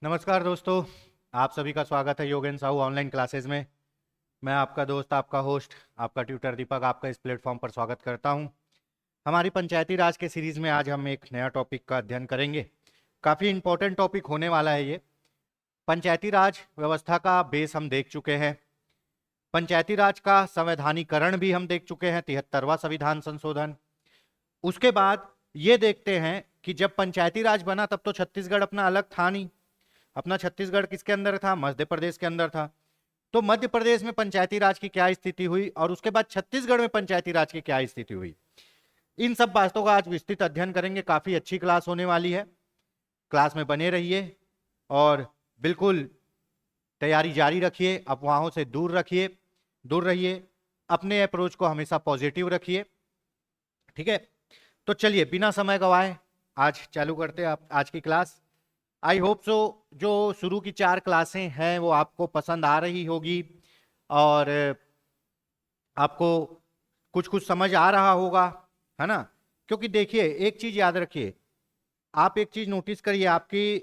नमस्कार दोस्तों। आप सभी का स्वागत है योगेन साहू ऑनलाइन क्लासेस में। मैं आपका दोस्त, आपका होस्ट, आपका ट्यूटर दीपक आपका इस प्लेटफॉर्म पर स्वागत करता हूं। हमारी पंचायती राज के सीरीज में आज हम एक नया टॉपिक का अध्ययन करेंगे। काफ़ी इंपॉर्टेंट टॉपिक होने वाला है ये। पंचायती राज व्यवस्था का बेस हम देख चुके हैं। पंचायती राज का संवैधानिकरण भी हम देख चुके हैं, 73वां संविधान संशोधन। उसके बाद ये देखते हैं कि जब पंचायती राज बना तब तो छत्तीसगढ़ अपना अलग था नहीं। अपना छत्तीसगढ़ किसके अंदर था? मध्य प्रदेश के अंदर था। तो मध्य प्रदेश में पंचायती राज की क्या स्थिति हुई और उसके बाद छत्तीसगढ़ में पंचायती राज की क्या स्थिति हुई, इन सब बातों का आज विस्तृत अध्ययन करेंगे। काफी अच्छी क्लास होने वाली है। क्लास में बने रहिए और बिल्कुल तैयारी जारी रखिए, अफवाहों से दूर रहिए, अपने अप्रोच को हमेशा पॉजिटिव रखिए। ठीक है, तो चलिए बिना समय गवाए आज चालू करते हैं आप आज की क्लास। आई होप सो जो शुरू की 4 क्लासें हैं वो आपको पसंद आ रही होगी और आपको कुछ कुछ समझ आ रहा होगा, है ना? क्योंकि देखिए एक चीज याद रखिए, आप एक चीज नोटिस करिए, आपकी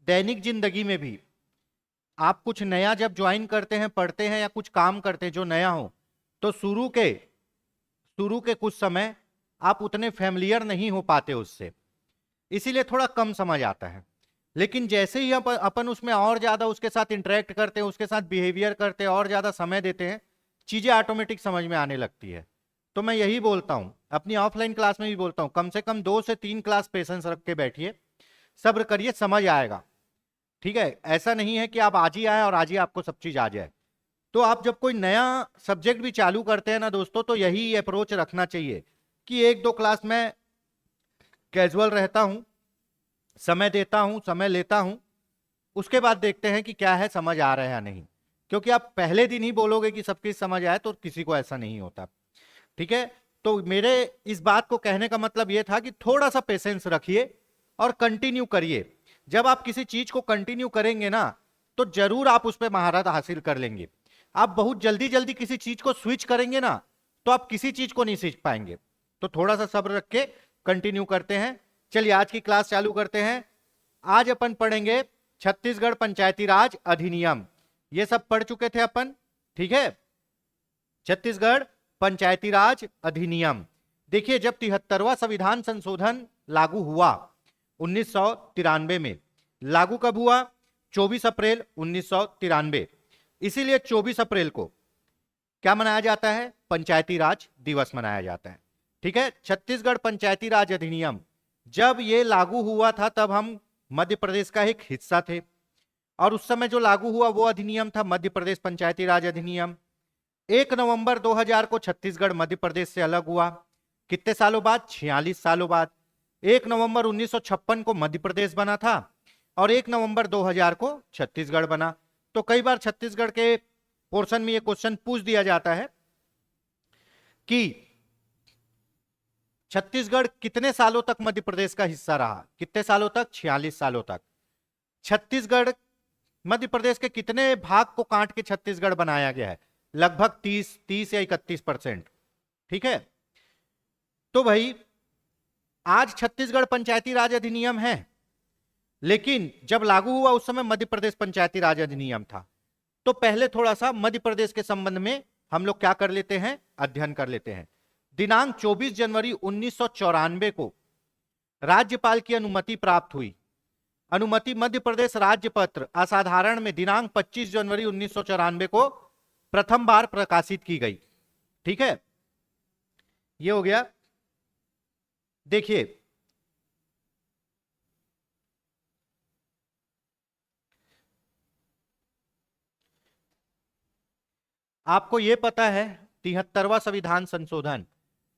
दैनिक जिंदगी में भी आप कुछ नया जब ज्वाइन करते हैं, पढ़ते हैं या कुछ काम करते हैं जो नया हो, तो शुरू के कुछ समय आप उतने फैमिलियर नहीं हो पाते उससे, इसीलिए थोड़ा कम समझ आता है। लेकिन जैसे ही अपन उसमें और ज्यादा उसके साथ इंटरेक्ट करते हैं, उसके साथ बिहेवियर करते हैं, और ज्यादा समय देते हैं, चीजें ऑटोमेटिक समझ में आने लगती है। तो मैं यही बोलता हूं, अपनी ऑफलाइन क्लास में भी बोलता हूं, कम से कम 2 से 3 क्लास पेशेंस रख के बैठिए, सब्र करिए, समझ आएगा। ठीक है, ऐसा नहीं है कि आप आज ही आए और आज ही आपको सब चीज आ जाए। तो आप जब कोई नया सब्जेक्ट भी चालू करते हैं ना दोस्तों, तो यही अप्रोच रखना चाहिए कि 1-2 क्लास में कैजुअल रहता हूं, समय देता हूं, समय लेता हूं, उसके बाद देखते हैं कि क्या है, समझ आ रहा है या नहीं। क्योंकि आप पहले दिन ही बोलोगे कि सब चीज समझ आए तो किसी को ऐसा नहीं होता। ठीक है, तो मेरे इस बात को कहने का मतलब यह था कि थोड़ा सा पेशेंस रखिए और कंटिन्यू करिए। जब आप किसी चीज को कंटिन्यू करेंगे ना, तो जरूर आप उस पर महारत हासिल कर लेंगे। आप बहुत जल्दी जल्दी किसी चीज को स्विच करेंगे ना, तो आप किसी चीज को नहीं सीख पाएंगे। तो थोड़ा सा सब्र रख के कंटिन्यू करते हैं। चलिए आज की क्लास चालू करते हैं। आज अपन पढ़ेंगे छत्तीसगढ़ पंचायती राज अधिनियम। ये सब पढ़ चुके थे अपन, ठीक है? छत्तीसगढ़ पंचायती राज अधिनियम। देखिए, जब 73वां संविधान संशोधन लागू हुआ 1993 में, लागू कब हुआ? 24 अप्रैल 1993। इसीलिए 24 अप्रैल को क्या मनाया जाता है? पंचायती राज दिवस मनाया जाता है। ठीक है, छत्तीसगढ़ पंचायती राज अधिनियम जब ये लागू हुआ था तब हम मध्य प्रदेश का एक हिस्सा थे, और उस समय जो लागू हुआ वो अधिनियम था मध्य प्रदेश पंचायती राज अधिनियम। 1 नवंबर 2000 को छत्तीसगढ़ मध्य प्रदेश से अलग हुआ। कितने सालों बाद? 46 सालों बाद। 1 नवंबर 1956 को मध्य प्रदेश बना था और 1 नवंबर 2000 को छत्तीसगढ़ बना। तो कई बार छत्तीसगढ़ के पोर्शन में ये क्वेश्चन पूछ दिया जाता है कि छत्तीसगढ़ कितने सालों तक मध्य प्रदेश का हिस्सा रहा? कितने सालों तक? 46 सालों तक। छत्तीसगढ़ मध्य प्रदेश के कितने भाग को काट के छत्तीसगढ़ बनाया गया है? लगभग 30 या 31%। ठीक है, तो भाई आज छत्तीसगढ़ पंचायती राज अधिनियम है, लेकिन जब लागू हुआ उस समय मध्य प्रदेश पंचायती राज अधिनियम था। तो पहले थोड़ा सा मध्य प्रदेश के संबंध में हम लोग क्या कर लेते हैं? अध्ययन कर लेते हैं। दिनांक 24 जनवरी 1994 को राज्यपाल की अनुमति प्राप्त हुई। अनुमति मध्य प्रदेश राज्य पत्र असाधारण में दिनांक 25 जनवरी 1994 को प्रथम बार प्रकाशित की गई। ठीक है, ये हो गया। देखिए, आपको यह पता है 73वां संविधान संशोधन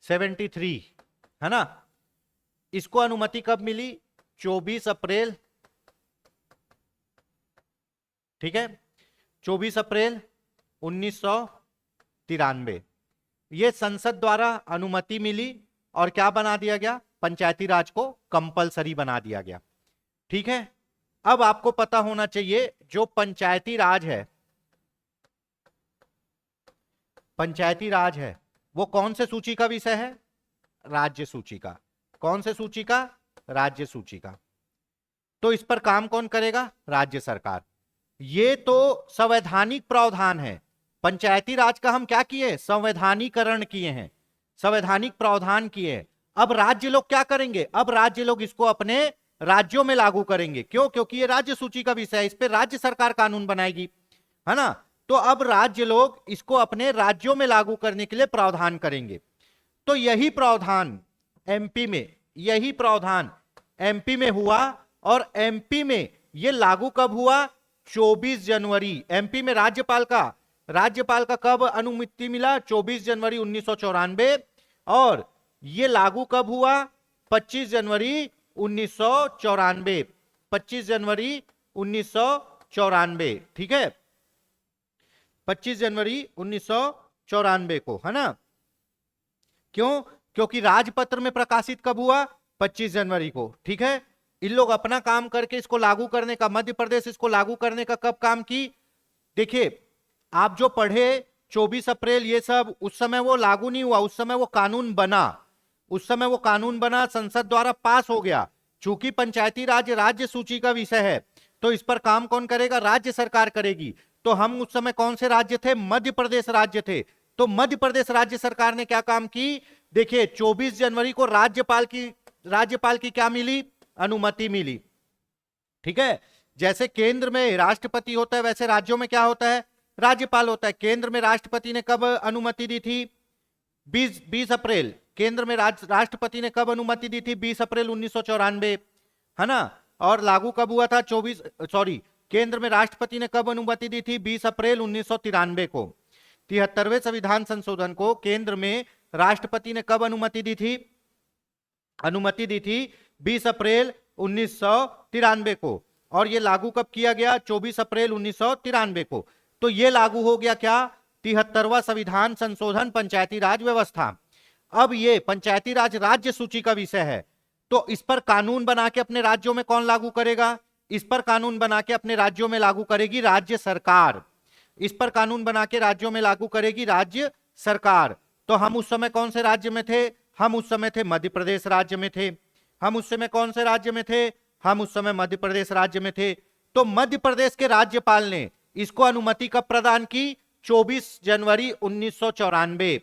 73, है ना? इसको अनुमति कब मिली? 24 अप्रैल। ठीक है, 24 अप्रैल 1993 ये संसद द्वारा अनुमति मिली और क्या बना दिया गया? पंचायती राज को कंपलसरी बना दिया गया। ठीक है, अब आपको पता होना चाहिए जो पंचायती राज है, पंचायती राज है वो कौन से सूची का विषय है? राज्य सूची का। कौन से सूची का? राज्य सूची का। तो इस पर काम कौन करेगा? राज्य सरकार। ये तो संवैधानिक प्रावधान है। पंचायती राज का हम क्या किए? संवैधानिकरण किए हैं, संवैधानिक प्रावधान किए हैं। अब राज्य लोग क्या करेंगे? अब राज्य लोग इसको अपने राज्यों में लागू करेंगे। क्यों? क्योंकि ये राज्य सूची का विषय है, इस पे राज्य सरकार कानून बनाएगी, है ना। तो अब राज्य लोग इसको अपने राज्यों में लागू करने के लिए प्रावधान करेंगे। तो यही प्रावधान एमपी में, यही प्रावधान एमपी में हुआ। और एमपी में ये लागू कब हुआ? 24 जनवरी। एमपी में राज्यपाल का कब अनुमति मिला? 24 जनवरी 1994। और ये लागू कब हुआ? 25 जनवरी 1994। 25 जनवरी 1994, ठीक है, 25 जनवरी 1994 को, है ना। क्यों? क्योंकि राजपत्र में प्रकाशित कब हुआ? 25 जनवरी को, ठीक है। इन लोग अपना काम करके इसको लागू करने का, मध्य प्रदेश इसको लागू करने का कब काम की? देखिए, आप जो पढ़े 24 अप्रैल ये सब, उस समय वो लागू नहीं हुआ, उस समय वो कानून बना, उस समय वो कानून बना, संसद द्वारा पास हो गया। चूंकि पंचायती राज राज्य सूची का विषय है, तो इस पर काम कौन करेगा? राज्य सरकार करेगी। तो हम उस समय कौन से राज्य थे? मध्य प्रदेश राज्य थे। तो मध्य प्रदेश राज्य सरकार ने क्या काम की? देखिए, 24 जनवरी को राज्यपाल की क्या मिली? अनुमति मिली, ठीक है। जैसे केंद्र में राष्ट्रपति होता है, वैसे राज्यों में क्या होता है? राज्यपाल होता है। केंद्र में राष्ट्रपति ने कब अनुमति दी थी? 20 अप्रैल। केंद्र में राष्ट्रपति ने कब अनुमति दी थी? 20 अप्रैल 1994, है ना। और लागू कब हुआ था? केंद्र में राष्ट्रपति ने कब अनुमति दी थी? 20 अप्रैल 1993 को। 73वें संविधान संशोधन को केंद्र में राष्ट्रपति ने कब अनुमति दी थी? अनुमति दी थी 20 अप्रैल 1993 को। और ये लागू कब किया गया? 24 अप्रैल 1993 को। तो ये लागू हो गया क्या? 73वां संविधान संशोधन, पंचायती राज व्यवस्था। अब ये पंचायती राज राज्य सूची का विषय है, तो इस पर कानून बना के अपने राज्यों में कौन लागू करेगा? इस पर कानून बना के अपने राज्यों में लागू करेगी राज्य सरकार। इस पर कानून बना के राज्यों में लागू करेगी राज्य सरकार। तो हम उस समय कौन से राज्य में थे? हम उस समय थे मध्य प्रदेश राज्य में थे। हम उस समय कौन से राज्य में थे? हम उस समय मध्य प्रदेश राज्य में थे। तो मध्य प्रदेश के राज्यपाल ने इसको अनुमति कब प्रदान की? 24 जनवरी 1994।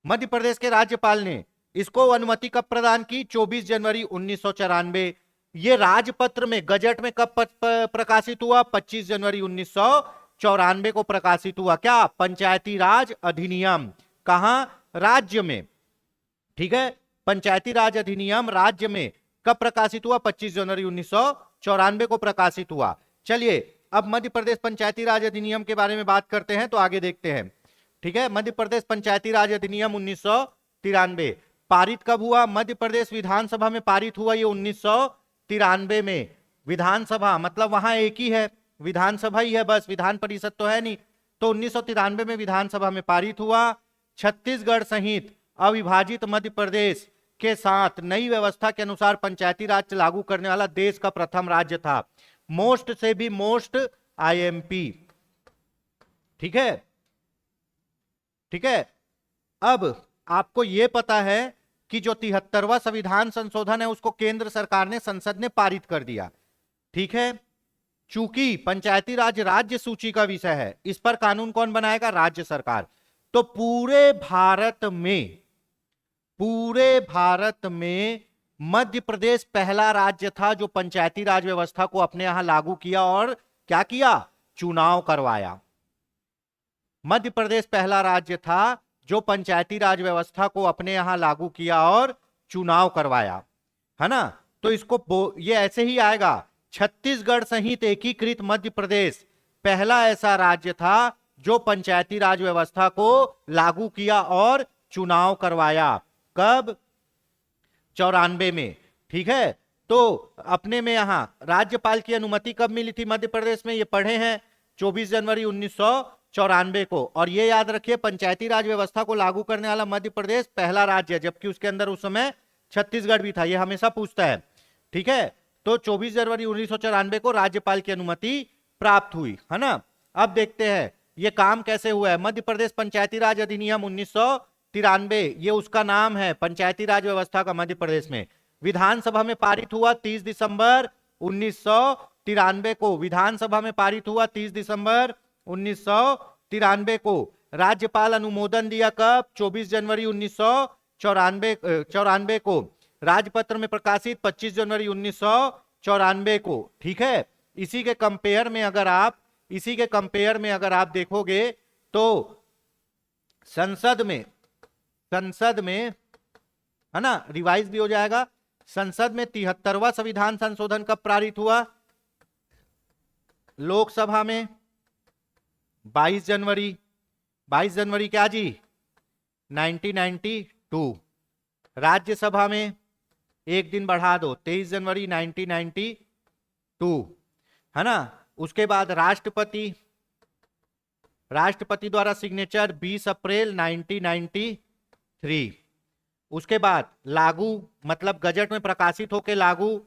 मध्य प्रदेश के राज्यपाल ने इसको अनुमति कब प्रदान की? 24 जनवरी 1994। ये राजपत्र में, गजट में कब प्रकाशित हुआ? 25 जनवरी 1994 को प्रकाशित हुआ। क्या? पंचायती राज अधिनियम। कहां? राज्य में, ठीक है। पंचायती राज अधिनियम राज्य में कब प्रकाशित हुआ? 25 जनवरी 1994 को प्रकाशित हुआ। चलिए, अब मध्य प्रदेश पंचायती राज अधिनियम के बारे में बात करते हैं, तो आगे देखते हैं, ठीक है। मध्य प्रदेश पंचायती राज अधिनियम 1993 पारित कब हुआ? मध्य प्रदेश विधानसभा में पारित हुआ ये 1993 में। विधानसभा मतलब वहां एक ही है, विधानसभा ही है बस, विधान परिषद तो है नहीं। तो 1993 में विधानसभा में पारित हुआ। छत्तीसगढ़ सहित अविभाजित मध्य प्रदेश के साथ नई व्यवस्था के अनुसार पंचायती राज लागू करने वाला देश का प्रथम राज्य था। मोस्ट से भी मोस्ट आईएमपी, ठीक है, ठीक है। अब आपको यह पता है कि जो 73वां संविधान संशोधन है उसको केंद्र सरकार ने, संसद ने पारित कर दिया, ठीक है। चूंकि पंचायती राज राज्य सूची का विषय है, इस पर कानून कौन बनाएगा? राज्य सरकार। तो पूरे भारत में मध्य प्रदेश पहला राज्य था जो पंचायती राज व्यवस्था को अपने यहां लागू किया और क्या किया? चुनाव करवाया। मध्य प्रदेश पहला राज्य था जो पंचायती राज व्यवस्था को अपने यहां लागू किया और चुनाव करवाया, है ना। तो इसको ये ऐसे ही आएगा, छत्तीसगढ़ सहित एकीकृत मध्य प्रदेश पहला ऐसा राज्य था जो पंचायती राज व्यवस्था को लागू किया और चुनाव करवाया। कब? 94 में, ठीक है। तो अपने में यहां राज्यपाल की अनुमति कब मिली थी मध्य प्रदेश में? ये पढ़े हैं 24 जनवरी 1994 को। और ये याद रखिए, पंचायती राज व्यवस्था को लागू करने वाला मध्य प्रदेश पहला राज्य है, जबकि उसके अंदर उस समय छत्तीसगढ़ भी था। ये हमेशा पूछता है, ठीक है। तो 24 जनवरी 1994 को राज्यपाल की अनुमति प्राप्त हुई, है ना। अब देखते हैं ये काम कैसे हुआ है। मध्य प्रदेश पंचायती राज अधिनियम 1993, ये उसका नाम है, पंचायती राज व्यवस्था का मध्य प्रदेश में। विधानसभा में पारित हुआ 30 दिसंबर 1993 को। विधानसभा में पारित हुआ 30 दिसंबर 1993 को। राज्यपाल अनुमोदन दिया कब? 24 जनवरी 1994 को। राजपत्र में प्रकाशित 25 जनवरी 1994 को। ठीक है, इसी के कंपेयर में अगर आप देखोगे तो संसद में है ना, रिवाइज भी हो जाएगा। संसद में 73वां संविधान संशोधन कब पारित हुआ? लोकसभा में 22 जनवरी क्या जी? 1992। राज्यसभा में एक दिन बढ़ा दो, 23 जनवरी 1992, है ना। उसके बाद राष्ट्रपति द्वारा सिग्नेचर 20 अप्रैल 1993। उसके बाद लागू, मतलब गजट में प्रकाशित होकर लागू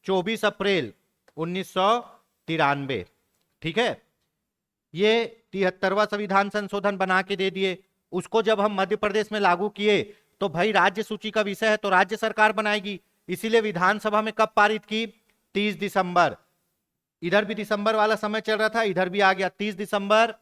24 अप्रैल 1993। ठीक है, ये 73वां संविधान संशोधन बना के दे दिए। उसको जब हम मध्य प्रदेश में लागू किए तो भाई राज्य सूची का विषय है तो राज्य सरकार बनाएगी, इसीलिए विधानसभा में कब पारित की? 30 दिसंबर। इधर भी दिसंबर वाला समय चल रहा था, इधर भी आ गया 30 दिसंबर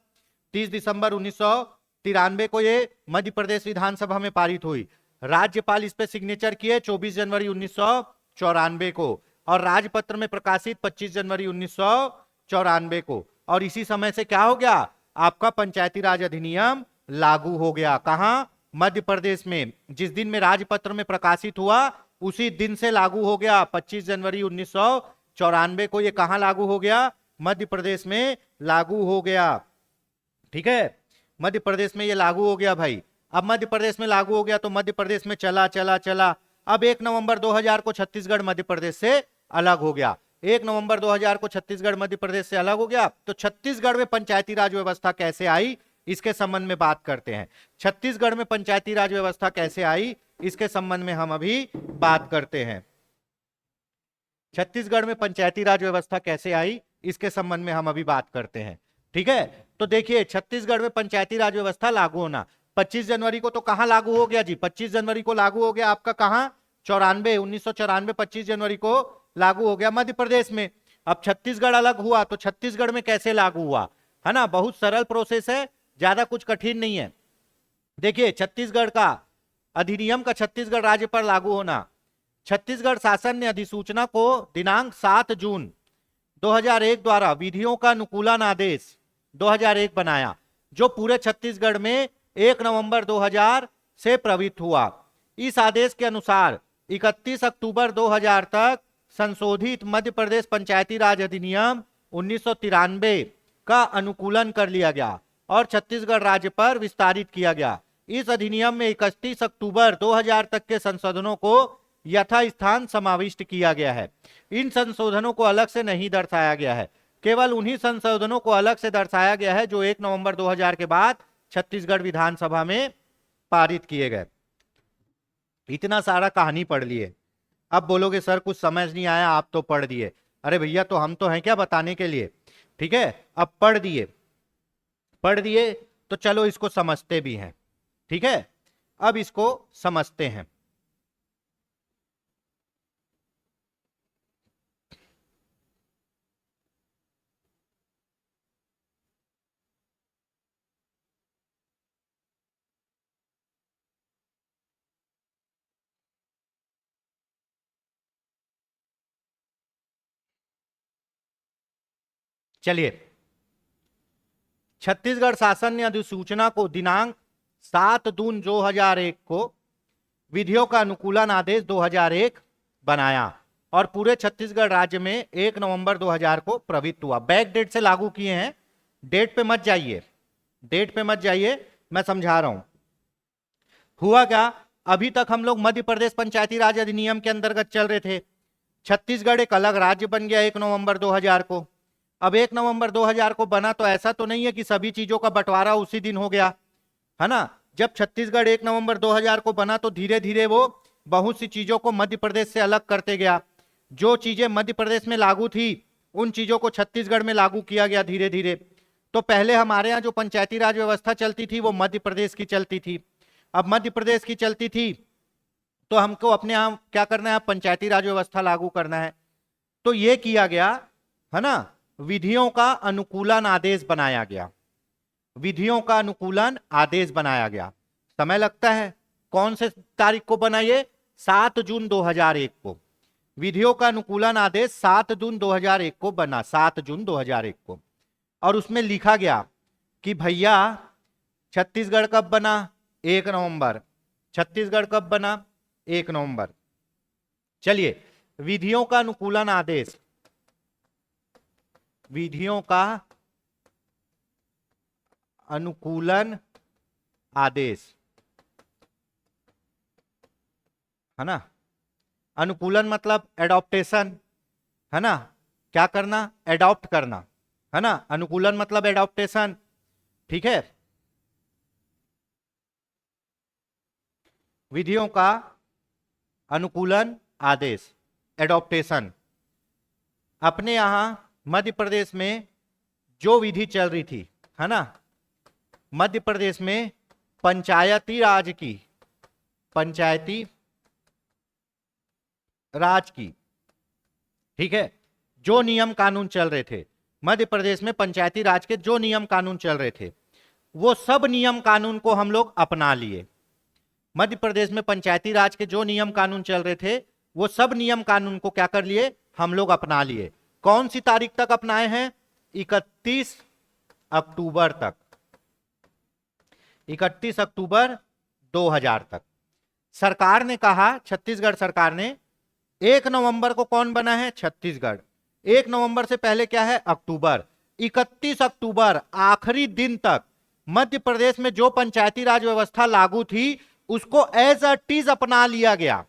1993 को ये मध्य प्रदेश विधानसभा में पारित हुई। राज्यपाल इस पे सिग्नेचर किए 24 जनवरी 1994 को और राजपत्र में प्रकाशित 25 जनवरी 1994 को। और इसी समय से क्या हो गया? आपका पंचायती राज अधिनियम लागू हो गया। कहां? मध्य प्रदेश में। जिस दिन में राजपत्र में प्रकाशित हुआ उसी दिन से लागू हो गया। 25 जनवरी 1994 को ये कहां लागू हो गया? मध्य प्रदेश में लागू हो गया। ठीक है, मध्य प्रदेश में ये लागू हो गया भाई। अब मध्य प्रदेश में लागू हो गया तो मध्य प्रदेश में चला। अब 1 नवंबर 2000 को छत्तीसगढ़ मध्य प्रदेश से अलग हो गया। 1 नवंबर 2000 को छत्तीसगढ़ मध्य प्रदेश से अलग हो गया। तो छत्तीसगढ़ में पंचायती राज व्यवस्था कैसे आई, इसके संबंध में बात करते हैं। छत्तीसगढ़ में पंचायती राज व्यवस्था कैसे आई, इसके संबंध में हम अभी बात करते हैं। छत्तीसगढ़ में पंचायती राज व्यवस्था कैसे आई, इसके संबंध में हम अभी बात करते हैं। ठीक है, तो देखिए छत्तीसगढ़ में पंचायती राज व्यवस्था लागू होना 25 जनवरी को तो कहां लागू हो गया जी? 25 जनवरी को लागू हो गया आपका कहां? 1994 25 जनवरी को लागू हो गया मध्य प्रदेश में। अब छत्तीसगढ़ अलग हुआ तो छत्तीसगढ़ में कैसे लागू हुआ, है ना। बहुत सरल प्रोसेस है, ज्यादा कुछ कठिन नहीं है। देखिए छत्तीसगढ़ का अधिनियम का छत्तीसगढ़ राज्य पर लागू होना। छत्तीसगढ़ शासन ने अधिसूचना को दिनांक 7 जून 2001 द्वारा विधियों का अनुकूलन आदेश 2001 बनाया, जो पूरे छत्तीसगढ़ में 1 नवंबर 2000 से प्रवृत्त हुआ। इस आदेश के अनुसार 31 अक्टूबर 2000 तक संशोधित मध्य प्रदेश पंचायती राज अधिनियम 1993 का अनुकूलन कर लिया गया और छत्तीसगढ़ राज्य पर विस्तारित किया गया। इस अधिनियम में 31 अक्टूबर 2000 तक के संशोधनों को यथास्थान समाविष्ट किया गया है। इन संशोधनों को अलग से नहीं दर्शाया गया है, केवल उन्हीं संशोधनों को अलग से दर्शाया गया है जो 1 नवंबर 2000 के बाद छत्तीसगढ़ विधानसभा में पारित किए गए। इतना सारा कहानी पढ़ लिए। अब बोलोगे सर कुछ समझ नहीं आया, आप तो पढ़ दिए। अरे भैया तो हम तो हैं क्या बताने के लिए। ठीक है, अब पढ़ दिए तो चलो इसको समझते भी हैं। ठीक है, अब इसको समझते हैं। चलिए, छत्तीसगढ़ शासन ने अधिसूचना को दिनांक 7 जून 2001 को विधियों का अनुकूलन आदेश 2001 बनाया और पूरे छत्तीसगढ़ राज्य में 1 नवंबर 2000 को प्रवृत्त हुआ। बैक डेट से लागू किए हैं, डेट पे मत जाइए, मैं समझा रहा हूं। हुआ क्या, अभी तक हम लोग मध्य प्रदेश पंचायती राज अधिनियम के अंतर्गत चल रहे थे। छत्तीसगढ़ एक अलग राज्य बन गया 1 नवंबर 2000 को। अब 1 नवंबर 2000 को बना तो ऐसा तो नहीं है कि सभी चीजों का बंटवारा उसी दिन हो गया, है ना। जब छत्तीसगढ़ 1 नवंबर 2000 को बना तो धीरे धीरे वो बहुत सी चीजों को मध्य प्रदेश से अलग करते गया। जो चीजें मध्य प्रदेश में लागू थी उन चीजों को छत्तीसगढ़ में लागू किया गया धीरे धीरे। तो पहले हमारे यहाँ जो पंचायती राज व्यवस्था चलती थी वो मध्य प्रदेश की चलती थी। अब मध्य प्रदेश की चलती थी तो हमको अपने यहाँ क्या करना है, पंचायती राज व्यवस्था लागू करना है। तो ये किया गया, है ना, विधियों का अनुकूलन आदेश बनाया गया, विधियों का अनुकूलन आदेश बनाया गया। समय लगता है, कौन से तारीख को बना ये? 7 जून 2001 को। विधियों का अनुकूलन आदेश 7 जून 2001 को बना, 7 जून 2001 को। और उसमें लिखा गया कि भैया छत्तीसगढ़ कब बना? 1 नवंबर। छत्तीसगढ़ कब बना? 1 नवंबर। चलिए, विधियों का अनुकूलन आदेश, विधियों का अनुकूलन आदेश, है ना, अनुकूलन मतलब एडॉप्टेशन, है ना, क्या करना? एडॉप्ट करना, है ना, अनुकूलन मतलब एडॉप्टेशन, ठीक है। विधियों का अनुकूलन आदेश, एडॉप्टेशन। अपने यहां मध्य प्रदेश में जो विधि चल रही थी, है ना, मध्य प्रदेश में पंचायती राज की, पंचायती राज की, ठीक है, जो नियम कानून चल रहे थे मध्य प्रदेश में, पंचायती राज के जो नियम कानून चल रहे थे, वो सब नियम कानून को हम लोग अपना लिए। मध्य प्रदेश में पंचायती राज के जो नियम कानून चल रहे थे, वो सब नियम कानून को क्या कर लिए? हम लोग अपना लिए। कौन सी तारीख तक अपनाए हैं? 31 अक्टूबर तक, 31 अक्टूबर 2000 तक। सरकार ने कहा, छत्तीसगढ़ सरकार ने, 1 नवंबर को कौन बना है? छत्तीसगढ़। 1 नवंबर से पहले क्या है? अक्टूबर। 31 अक्टूबर आखिरी दिन तक मध्य प्रदेश में जो पंचायती राज व्यवस्था लागू थी उसको एज अ टीज अपना लिया गया,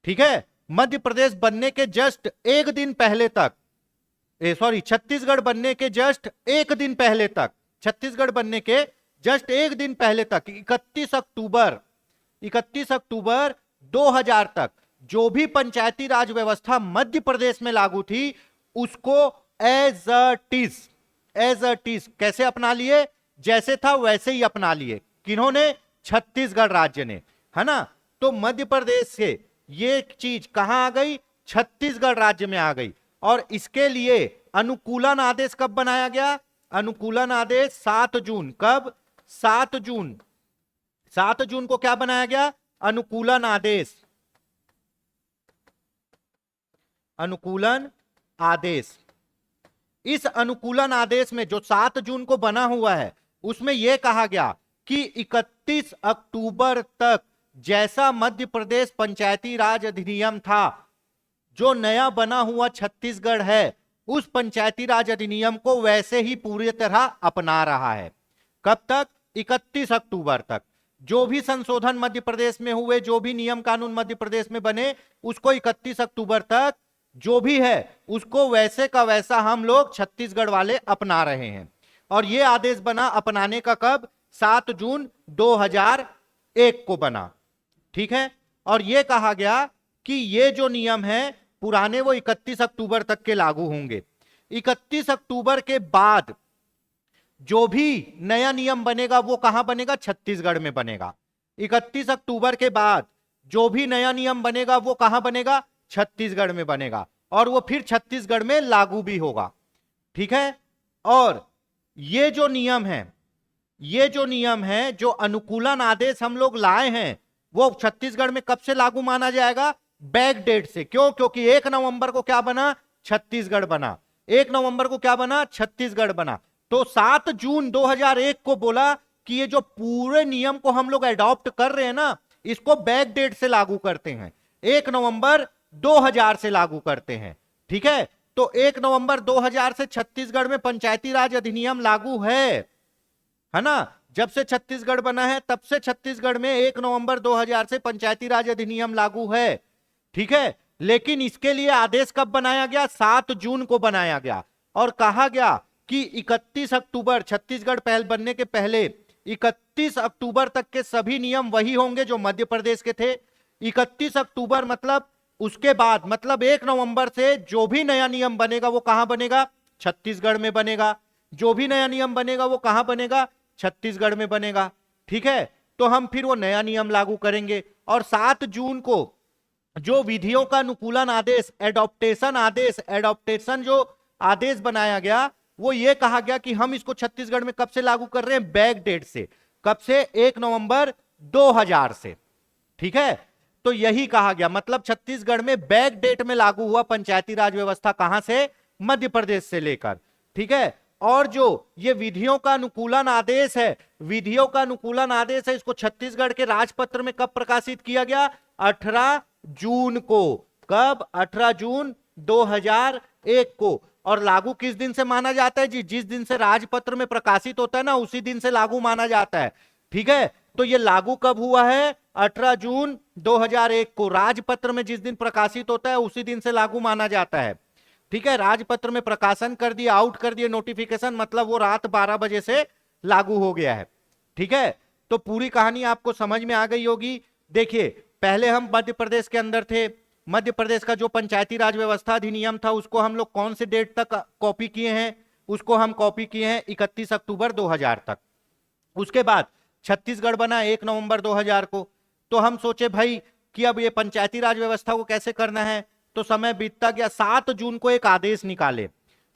ठीक है। मध्य प्रदेश बनने के जस्ट एक दिन पहले तक, छत्तीसगढ़ बनने के जस्ट एक दिन पहले तक, छत्तीसगढ़ बनने के जस्ट एक दिन पहले तक, 31 अक्टूबर 2000 तक जो भी पंचायती राज व्यवस्था मध्य प्रदेश में लागू थी उसको एज अ टीज कैसे अपना लिए? जैसे था वैसे ही अपना लिए। किन्होंने? छत्तीसगढ़ राज्य ने, है ना। तो मध्य प्रदेश से ये चीज कहां आ गई? छत्तीसगढ़ राज्य में आ गई। और इसके लिए अनुकूलन आदेश कब बनाया गया? अनुकूलन आदेश 7 जून। कब? 7 जून। 7 जून को क्या बनाया गया? अनुकूलन आदेश, अनुकूलन आदेश। इस अनुकूलन आदेश में जो 7 जून को बना हुआ है उसमें यह कहा गया कि 31 अक्टूबर तक जैसा मध्य प्रदेश पंचायती राज अधिनियम था, जो नया बना हुआ छत्तीसगढ़ है, उस पंचायती राज अधिनियम को वैसे ही पूरी तरह अपना रहा है। कब तक? 31 अक्टूबर तक। जो भी संशोधन मध्य प्रदेश में हुए, जो भी नियम कानून मध्य प्रदेश में बने, उसको 31 अक्टूबर तक जो भी है उसको वैसे का वैसा हम लोग छत्तीसगढ़ वाले अपना रहे हैं। और यह आदेश बना अपनाने का कब? 7 जून 2001 को बना, ठीक है। और यह कहा गया कि ये जो नियम है पुराने, वो 31 अक्टूबर तक के लागू होंगे। 31 अक्टूबर के बाद जो भी नया नियम बनेगा वो कहां बनेगा? छत्तीसगढ़ में बनेगा। 31 अक्टूबर के बाद जो भी नया नियम बनेगा वो कहां बनेगा? छत्तीसगढ़ में बनेगा, और वो फिर छत्तीसगढ़ में लागू भी होगा, ठीक है। और ये जो नियम है, ये जो नियम है, जो अनुकूलन आदेश हम लोग लाए हैं, वो छत्तीसगढ़ में कब से लागू माना जाएगा? बैक डेट से। क्यों? क्योंकि 1 नवंबर को क्या बना? छत्तीसगढ़ बना। 1 नवंबर को क्या बना? छत्तीसगढ़ बना। तो 7 जून 2001 को बोला कि ये जो पूरे नियम को हम लोग एडॉप्ट कर रहे हैं ना, इसको बैक डेट से लागू करते हैं, 1 नवंबर 2000 से लागू करते हैं, ठीक है। तो 1 नवंबर 2000 से छत्तीसगढ़ में पंचायती राज अधिनियम लागू है ना। जब से छत्तीसगढ़ बना है तब से छत्तीसगढ़ में 1 नवंबर 2000 से पंचायती राज अधिनियम लागू है, ठीक है। लेकिन इसके लिए आदेश कब बनाया गया? 7 जून को बनाया गया, और कहा गया कि 31 अक्टूबर, छत्तीसगढ़ पहल बनने के पहले 31 अक्टूबर तक के सभी नियम वही होंगे जो मध्य प्रदेश के थे। 31 अक्टूबर मतलब उसके बाद, मतलब 1 नवंबर से जो भी नया नियम बनेगा वो कहां बनेगा? छत्तीसगढ़ में बनेगा। जो भी नया नियम बनेगा वो कहां बनेगा? छत्तीसगढ़ में बनेगा, ठीक है। तो हम फिर वो नया नियम लागू करेंगे। और 7 जून को जो विधियों का अनुकूलन आदेश, एडॉप्टेशन आदेश, एडॉप्टेशन जो आदेश बनाया गया, वो ये कहा गया कि हम इसको छत्तीसगढ़ में कब से लागू कर रहे हैं, बैक डेट से। कब से? 1 नवंबर 2000 से। ठीक है, तो यही कहा गया, मतलब छत्तीसगढ़ में बैक डेट में लागू हुआ पंचायती राज व्यवस्था। कहां से? मध्य प्रदेश से लेकर। ठीक है, और जो ये विधियों का अनुकूलन आदेश है, विधियों का अनुकूलन आदेश है, इसको छत्तीसगढ़ के राजपत्र में कब प्रकाशित किया गया? 18 जून को। कब? 18 जून 2001 को। और लागू किस दिन से माना जाता है जी? जिस दिन से राजपत्र में प्रकाशित होता है ना, उसी दिन से लागू माना जाता है। ठीक है, तो ये लागू कब हुआ है? 18 जून 2001 को। राजपत्र में जिस दिन प्रकाशित होता है उसी दिन से लागू माना जाता है। ठीक है, राजपत्र में प्रकाशन कर दिया, आउट कर दिया नोटिफिकेशन, मतलब वो रात 12 बजे से लागू हो गया है। ठीक है, तो पूरी कहानी आपको समझ में आ गई होगी। देखिए, पहले हम मध्य प्रदेश के अंदर थे। मध्य प्रदेश का जो पंचायती राज व्यवस्था अधिनियम था, उसको हम लोग कौन से डेट तक कॉपी किए हैं? उसको हम कॉपी किए हैं 31 अक्टूबर 2000 तक। उसके बाद छत्तीसगढ़ बना 1 नवंबर 2000 को। तो हम सोचे भाई कि अब ये पंचायती राज व्यवस्था को कैसे करना है, तो समय बीतता गया। 7 जून को एक आदेश निकाले,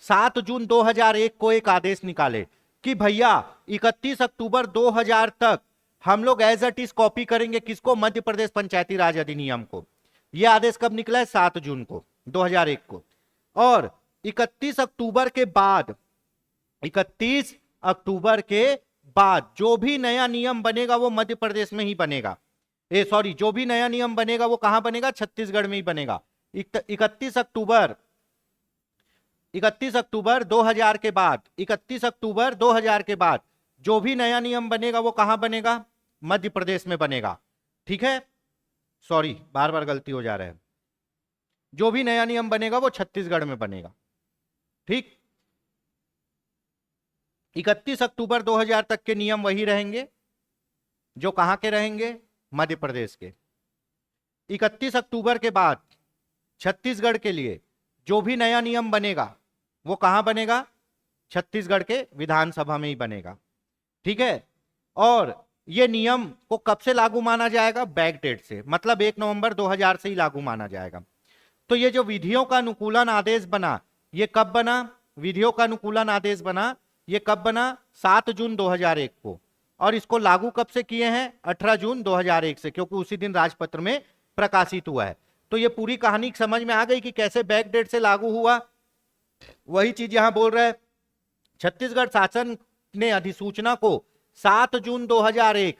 7 जून 2001 को एक आदेश निकाले कि भैया 31 अक्टूबर 2000 तक हम लोग एज इट इज कॉपी करेंगे। किसको? मध्य प्रदेश पंचायती राज अधिनियम को। यह आदेश कब निकला है? 7 जून को 2001 को। और 31 अक्टूबर के बाद, 31 अक्टूबर के बाद जो भी नया नियम बनेगा वो मध्य प्रदेश में ही बनेगा। जो भी नया नियम बनेगा वो कहां बनेगा? छत्तीसगढ़ में ही बनेगा। 31 अक्टूबर 2000 के बाद, 31 अक्टूबर 2000 के बाद जो भी नया नियम बनेगा वो कहां बनेगा? मध्य प्रदेश में बनेगा। ठीक है, सॉरी बार बार गलती हो जा रहा है। जो भी नया नियम बनेगा वो छत्तीसगढ़ में बनेगा। ठीक, 31 अक्टूबर 2000 तक के नियम वही रहेंगे जो कहां के रहेंगे? मध्य प्रदेश के। 31 अक्टूबर के बाद छत्तीसगढ़ के लिए जो भी नया नियम बनेगा वो कहां बनेगा? छत्तीसगढ़ के विधानसभा में ही बनेगा। ठीक है, और ये नियम को कब से लागू माना जाएगा? बैक डेट से, मतलब 1 नवंबर 2000 से ही लागू माना जाएगा। तो ये जो विधियों का अनुकूलन आदेश बना, ये कब बना? विधियों का अनुकूलन आदेश बना, ये कब बना? 7 जून 2001 को। और इसको लागू कब से किए हैं? 18 जून 2001 से, क्योंकि उसी दिन राजपत्र में प्रकाशित हुआ है। तो ये पूरी कहानी समझ में आ गई कि कैसे बैक डेट से लागू हुआ। वही चीज यहां बोल रहा है, छत्तीसगढ़ शासन ने अधिसूचना को 7 जून 2001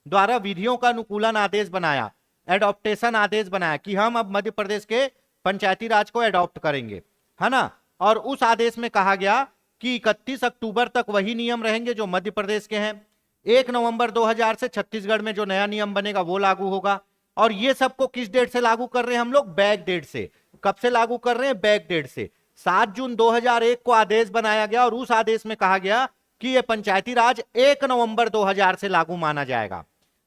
द्वारा विधियों का अनुकूलन आदेश बनाया, एडॉप्टेशन आदेश बनाया कि हम अब मध्य प्रदेश के पंचायती राज को एडॉप्ट करेंगे, है ना। और उस आदेश में कहा गया कि 31 अक्टूबर तक वही नियम रहेंगे जो मध्य प्रदेश के हैं। 1 नवंबर 2000 से छत्तीसगढ़ में जो नया नियम बनेगा वो लागू होगा। और ये सबको किस डेट से लागू कर रहे हैं हम लोग? बैक डेट से। कब से लागू कर रहे हैं? बैक डेट से। 7 जून 2001 को आदेश बनाया गया और उस आदेश में कहा गया कि यह पंचायती राज 1 नवंबर 2000 से लागू माना जाएगा।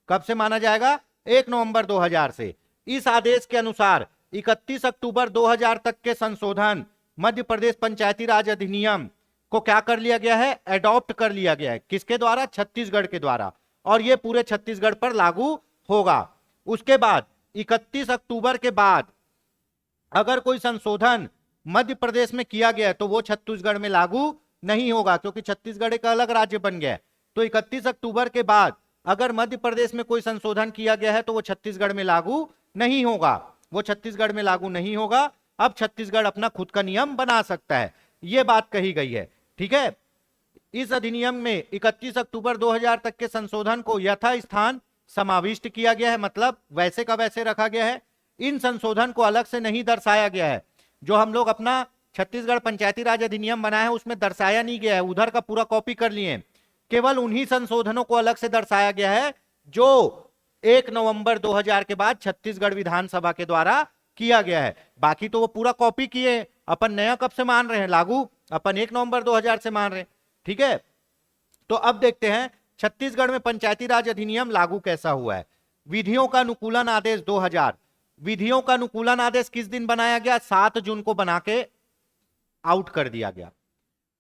कब से माना जाएगा? 1 नवंबर 2000 से। इस आदेश के अनुसार 31 अक्टूबर 2000 तक के संशोधन मध्य प्रदेश पंचायती राज अधिनियम को क्या कर लिया गया है? एडॉप्ट कर लिया गया है। किसके द्वारा? छत्तीसगढ़ के द्वारा। और यह पूरे छत्तीसगढ़ पर लागू होगा। उसके बाद 31 अक्टूबर के बाद अगर कोई संशोधन मध्य प्रदेश में किया गया है तो वो छत्तीसगढ़ में लागू नहीं होगा, क्योंकि छत्तीसगढ़ एक अलग राज्य बन गया है। तो 31 अक्टूबर के बाद अगर मध्य प्रदेश में कोई संशोधन किया गया है तो वो छत्तीसगढ़ में लागू नहीं होगा, वो छत्तीसगढ़ में लागू नहीं होगा। अब छत्तीसगढ़ अपना खुद का नियम बना सकता है, ये बात कही गई है। ठीक है, इस अधिनियम में 31 अक्टूबर 2000 तक के संशोधन को यथास्थान समाविष्ट किया गया है, मतलब वैसे का वैसे रखा गया है। इन संशोधन को अलग से नहीं दर्शाया गया है। जो हम लोग अपना छत्तीसगढ़ पंचायती राज अधिनियम बनाया है उसमें दर्शाया नहीं गया है, उधर का पूरा कॉपी कर लिए। केवल उन्हीं संशोधनों को अलग से दर्शाया गया है जो 1 नवंबर 2000 के बाद छत्तीसगढ़ विधानसभा के द्वारा किया गया है। बाकी तो वो पूरा कॉपी किए। अपन नया कब से मान रहे हैं लागू? अपन 1 नवंबर 2000 से मान रहे हैं। ठीक है, तो अब देखते हैं छत्तीसगढ़ में पंचायती राज अधिनियम लागू कैसा हुआ है। विधियों का अनुकूलन आदेश 2000, विधियों का अनुकूलन आदेश किस दिन बनाया गया? 7 जून को बना के आउट कर दिया गया।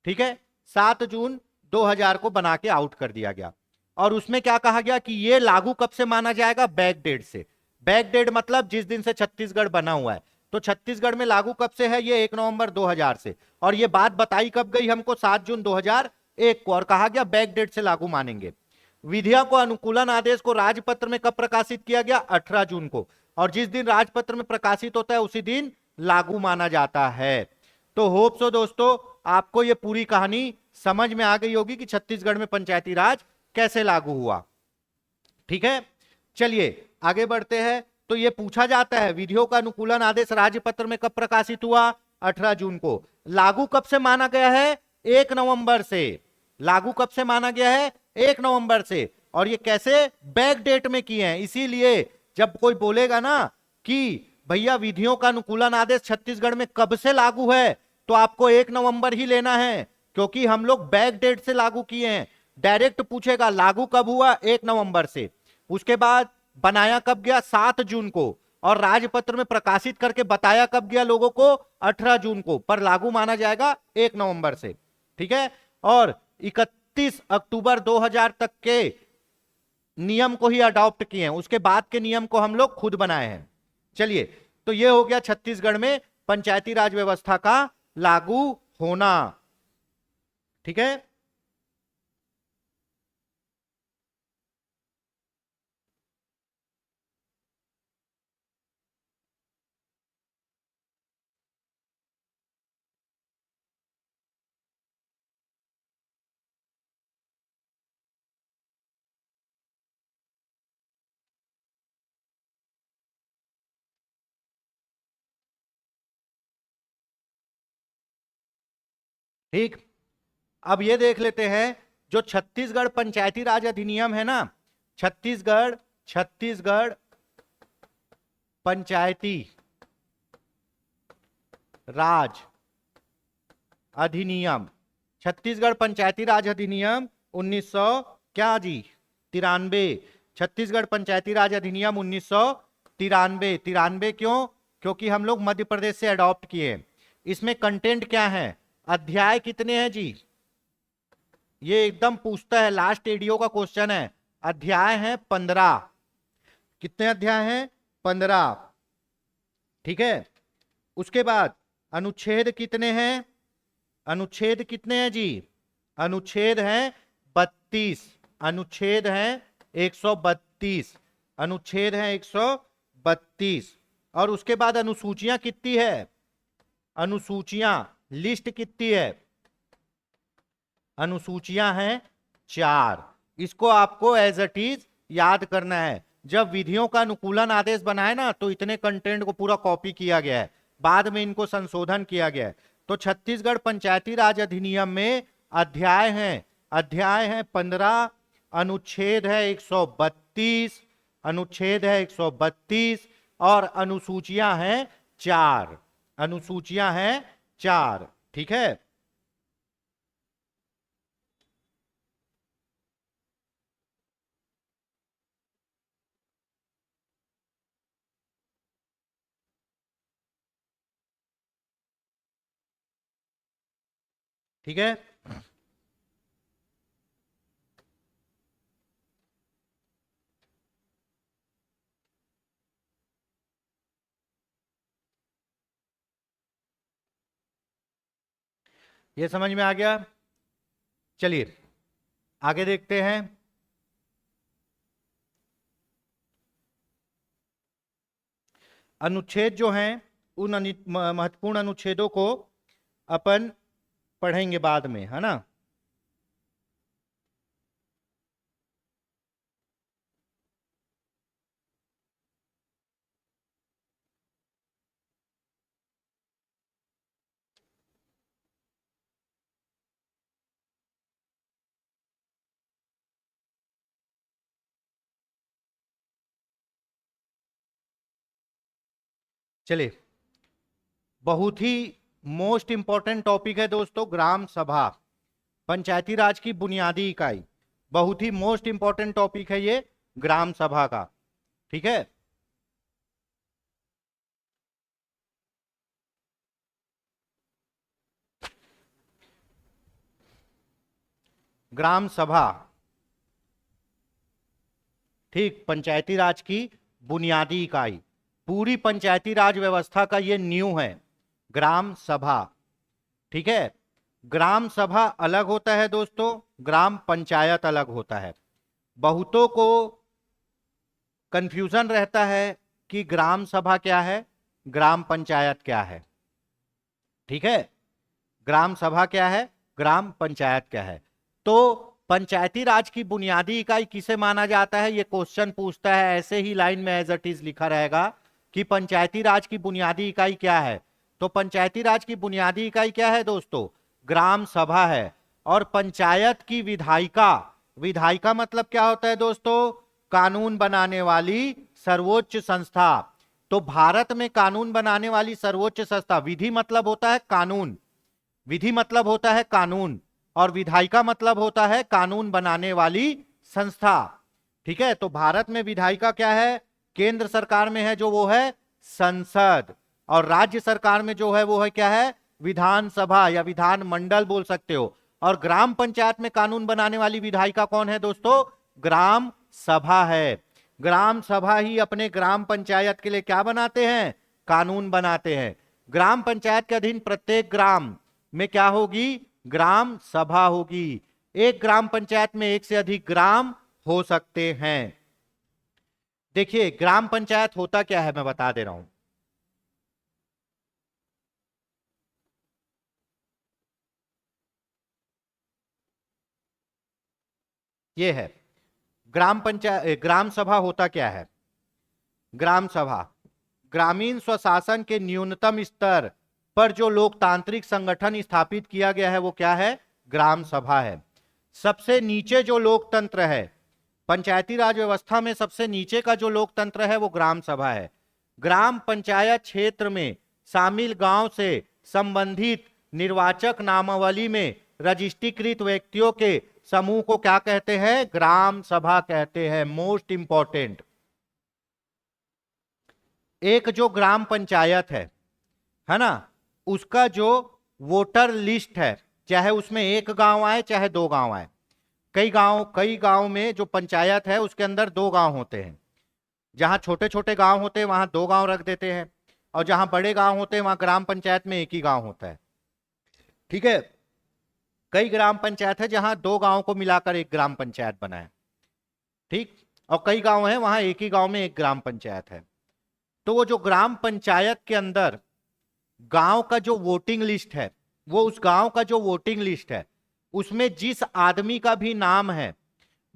ठीक है, 7 जून 2000 को बना के आउट कर दिया गया। और उसमें क्या कहा गया कि यह लागू कब से माना जाएगा? बैक डेट से। बैक डेट मतलब जिस दिन से छत्तीसगढ़ बना हुआ है। तो छत्तीसगढ़ में लागू कब से है? ये 1 नवंबर 2000 से। और ये बात बताई कब गई हमको? 7 जून 2001 को। और कहा गया बैक डेट से लागू मानेंगे। विधियों को अनुकूलन आदेश को राजपत्र में कब प्रकाशित किया गया? 18 जून को। और जिस दिन राजपत्र में प्रकाशित होता है उसी दिन लागू माना जाता है। तो होप सो दोस्तों आपको ये पूरी कहानी समझ में आ गई होगी कि छत्तीसगढ़ में पंचायती राज कैसे लागू हुआ। ठीक है, चलिए आगे बढ़ते हैं। तो ये पूछा जाता है विधियों का अनुकूलन आदेश राजपत्र में कब प्रकाशित हुआ? 18 जून को। लागू कब से माना गया है? 1 नवंबर से। लागू कब से माना गया है? 1 नवंबर से। और ये कैसे? बैक डेट में किए हैं। इसीलिए जब कोई बोलेगा ना कि भैया विधियों का अनुकूलन आदेश छत्तीसगढ़ में कब से लागू है, तो आपको 1 नवंबर ही लेना है, क्योंकि हम लोग बैक डेट से लागू किए हैं। डायरेक्ट पूछेगा लागू कब हुआ? 1 नवंबर से। उसके बाद बनाया कब गया? 7 जून को। और राजपत्र में प्रकाशित करके बताया कब गया लोगों को? 18 जून को। पर लागू माना जाएगा 1 नवंबर से। ठीक है, और 31 अक्टूबर 2000 तक के नियम को ही अडॉप्ट किए हैं। उसके बाद के नियम को हम लोग खुद बनाए हैं। चलिए, तो ये हो गया छत्तीसगढ़ में पंचायती राज व्यवस्था का लागू होना। ठीक है, ठीक। अब ये देख लेते हैं जो छत्तीसगढ़ पंचायती राज अधिनियम है ना, छत्तीसगढ़ छत्तीसगढ़ पंचायती राज अधिनियम, छत्तीसगढ़ पंचायती राज अधिनियम 1900 क्या जी? 93। छत्तीसगढ़ पंचायती राज अधिनियम 1993। 93 क्यों? क्योंकि हम लोग मध्य प्रदेश से अडॉप्ट किए। इसमें कंटेंट क्या है? अध्याय कितने हैं जी? ये एकदम पूछता है, लास्ट एडीओ का क्वेश्चन है। अध्याय है 15। कितने अध्याय हैं? 15। ठीक है, उसके बाद अनुच्छेद कितने हैं? अनुच्छेद कितने हैं जी? अनुच्छेद हैं 32। अनुच्छेद हैं 132। अनुच्छेद हैं 132। और उसके बाद अनुसूचियां कितनी है? अनुसूचियां लिस्ट कितनी है? अनुसूचियां हैं 4। इसको आपको एज इट इज याद करना है। जब विधियों का अनुकूलन आदेश बनाए ना, तो इतने कंटेंट को पूरा कॉपी किया गया है, बाद में इनको संशोधन किया गया है। तो छत्तीसगढ़ पंचायती राज अधिनियम में अध्याय है 15, अनुच्छेद है 132, अनुच्छेद है 132, और अनुसूचियां हैं 4। अनुसूचियां हैं 4। ठीक है, ठीक है। ये समझ में आ गया। चलिए आगे देखते हैं। अनुच्छेद जो हैं उन महत्वपूर्ण अनुच्छेदों को अपन पढ़ेंगे बाद में, है ना। चलिए, बहुत ही मोस्ट इंपॉर्टेंट टॉपिक है दोस्तों, ग्राम सभा, पंचायती राज की बुनियादी इकाई। बहुत ही मोस्ट इंपॉर्टेंट टॉपिक है ये ग्राम सभा का। ठीक है, ग्राम सभा, ठीक, पंचायती राज की बुनियादी इकाई, पूरी पंचायती राज व्यवस्था का ये नींव है ग्राम सभा। ठीक है, ग्राम सभा अलग होता है दोस्तों, ग्राम पंचायत अलग होता है। बहुतों को कंफ्यूजन रहता है कि ग्राम सभा क्या है, ग्राम पंचायत क्या है। ठीक है, ग्राम सभा क्या है, ग्राम पंचायत क्या है। तो पंचायती राज की बुनियादी इकाई किसे माना जाता है, ये क्वेश्चन पूछता है, ऐसे ही लाइन में एज इट इज लिखा रहेगा कि पंचायती राज की बुनियादी इकाई क्या है। तो पंचायती राज की बुनियादी इकाई क्या है दोस्तों, ग्राम सभा है। और पंचायत की विधायिका, विधायिका मतलब क्या होता है दोस्तों, कानून बनाने वाली सर्वोच्च संस्था। तो भारत में कानून बनाने वाली सर्वोच्च संस्था, विधि मतलब होता है कानून, विधि मतलब होता है कानून, और विधायिका मतलब होता है कानून बनाने वाली संस्था। ठीक है, तो भारत में विधायिका क्या है, केंद्र सरकार में है जो वो है संसद, और राज्य सरकार में जो है वो है क्या है, विधानसभा या विधान मंडल बोल सकते हो। और ग्राम पंचायत में कानून बनाने वाली विधायिका कौन है दोस्तों, ग्राम सभा है। ग्राम सभा ही अपने ग्राम पंचायत के लिए क्या बनाते हैं, कानून बनाते हैं। ग्राम पंचायत के अधीन प्रत्येक ग्राम में क्या होगी, ग्राम सभा होगी। एक ग्राम पंचायत में एक से अधिक ग्राम हो सकते हैं। देखिए ग्राम पंचायत होता क्या है, मैं बता दे रहा हूं। ये है ग्राम पंचायत, ग्राम सभा होता क्या है। ग्राम सभा ग्रामीण स्वशासन के न्यूनतम स्तर पर जो लोकतांत्रिक संगठन स्थापित किया गया है वो क्या है, ग्राम सभा है। सबसे नीचे जो लोकतंत्र है पंचायती राज व्यवस्था में, सबसे नीचे का जो लोकतंत्र है वो ग्राम सभा है। ग्राम पंचायत क्षेत्र में शामिल गांव से संबंधित निर्वाचक नामावली में रजिस्ट्रीकृत व्यक्तियों के समूह को क्या कहते हैं, ग्राम सभा कहते हैं। मोस्ट इंपॉर्टेंट, एक जो ग्राम पंचायत है ना, उसका जो वोटर लिस्ट है, चाहे उसमें एक गांव आए चाहे दो गांव आए, कई गांव में जो पंचायत है उसके अंदर दो गांव होते हैं। जहां छोटे छोटे गांव होते हैं वहां दो गांव रख देते हैं, और जहां बड़े गांव होते हैं वहां ग्राम पंचायत में एक ही गांव होता है। ठीक है, कई ग्राम पंचायत है जहां दो गांव को मिलाकर एक ग्राम पंचायत बना है। ठीक, और कई गांव है वहां एक ही गांव में एक ग्राम पंचायत है। तो वो जो ग्राम पंचायत के अंदर गांव का जो वोटिंग लिस्ट है, वो उस गांव का जो वोटिंग लिस्ट है उसमें जिस आदमी का भी नाम है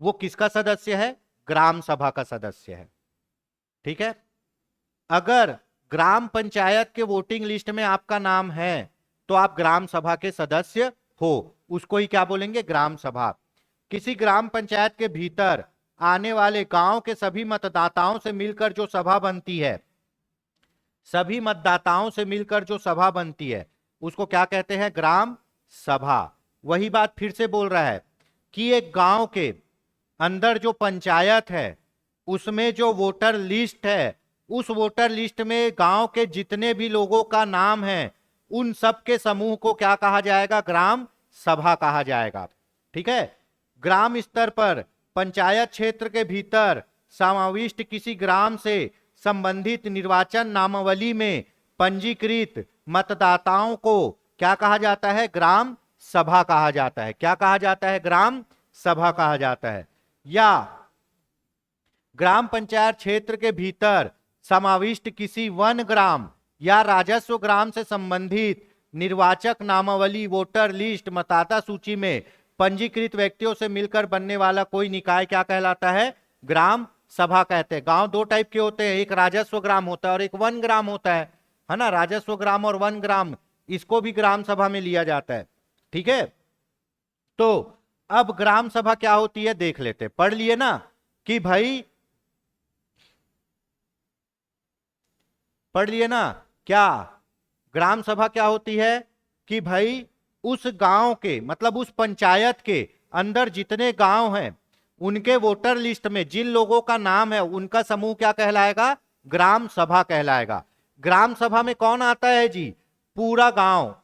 वो किसका सदस्य है, ग्राम सभा का सदस्य है। ठीक है, अगर ग्राम पंचायत के वोटिंग लिस्ट में आपका नाम है तो आप ग्राम सभा के सदस्य हो, उसको ही क्या बोलेंगे, ग्राम सभा। किसी ग्राम पंचायत के भीतर आने वाले गांव के सभी मतदाताओं से मिलकर जो सभा बनती है, सभी मतदाताओं से मिलकर जो सभा बनती है उसको क्या कहते हैं, ग्राम सभा। वही बात फिर से बोल रहा है कि एक गांव के अंदर जो पंचायत है उसमें जो वोटर लिस्ट है, उस वोटर लिस्ट में गांव के जितने भी लोगों का नाम है उन सब के समूह को क्या कहा जाएगा, ग्राम सभा कहा जाएगा। ठीक है, ग्राम स्तर पर पंचायत क्षेत्र के भीतर समाविष्ट किसी ग्राम से संबंधित निर्वाचन नामावली में पंजीकृत मतदाताओं को क्या कहा जाता है, ग्राम सभा कहा जाता है। क्या कहा जाता है, ग्राम सभा कहा जाता है। या ग्राम पंचायत क्षेत्र के भीतर समाविष्ट किसी वन ग्राम या राजस्व ग्राम से संबंधित निर्वाचक नामावली, वोटर लिस्ट, मतदाता सूची में पंजीकृत व्यक्तियों से मिलकर बनने वाला कोई निकाय क्या कहलाता है, ग्राम सभा कहते हैं। गांव दो टाइप के होते हैं, एक राजस्व ग्राम होता है और एक वन ग्राम होता है ना। राजस्व ग्राम और वन ग्राम, इसको भी ग्राम सभा में लिया जाता है। ठीक है, तो अब ग्राम सभा क्या होती है देख लेते, पढ़ लिए ना कि भाई, पढ़ लिए ना क्या, ग्राम सभा क्या होती है कि भाई उस गांव के मतलब उस पंचायत के अंदर जितने गांव हैं उनके वोटर लिस्ट में जिन लोगों का नाम है उनका समूह क्या कहलाएगा, ग्राम सभा कहलाएगा। ग्राम सभा में कौन आता है जी, पूरा गांव।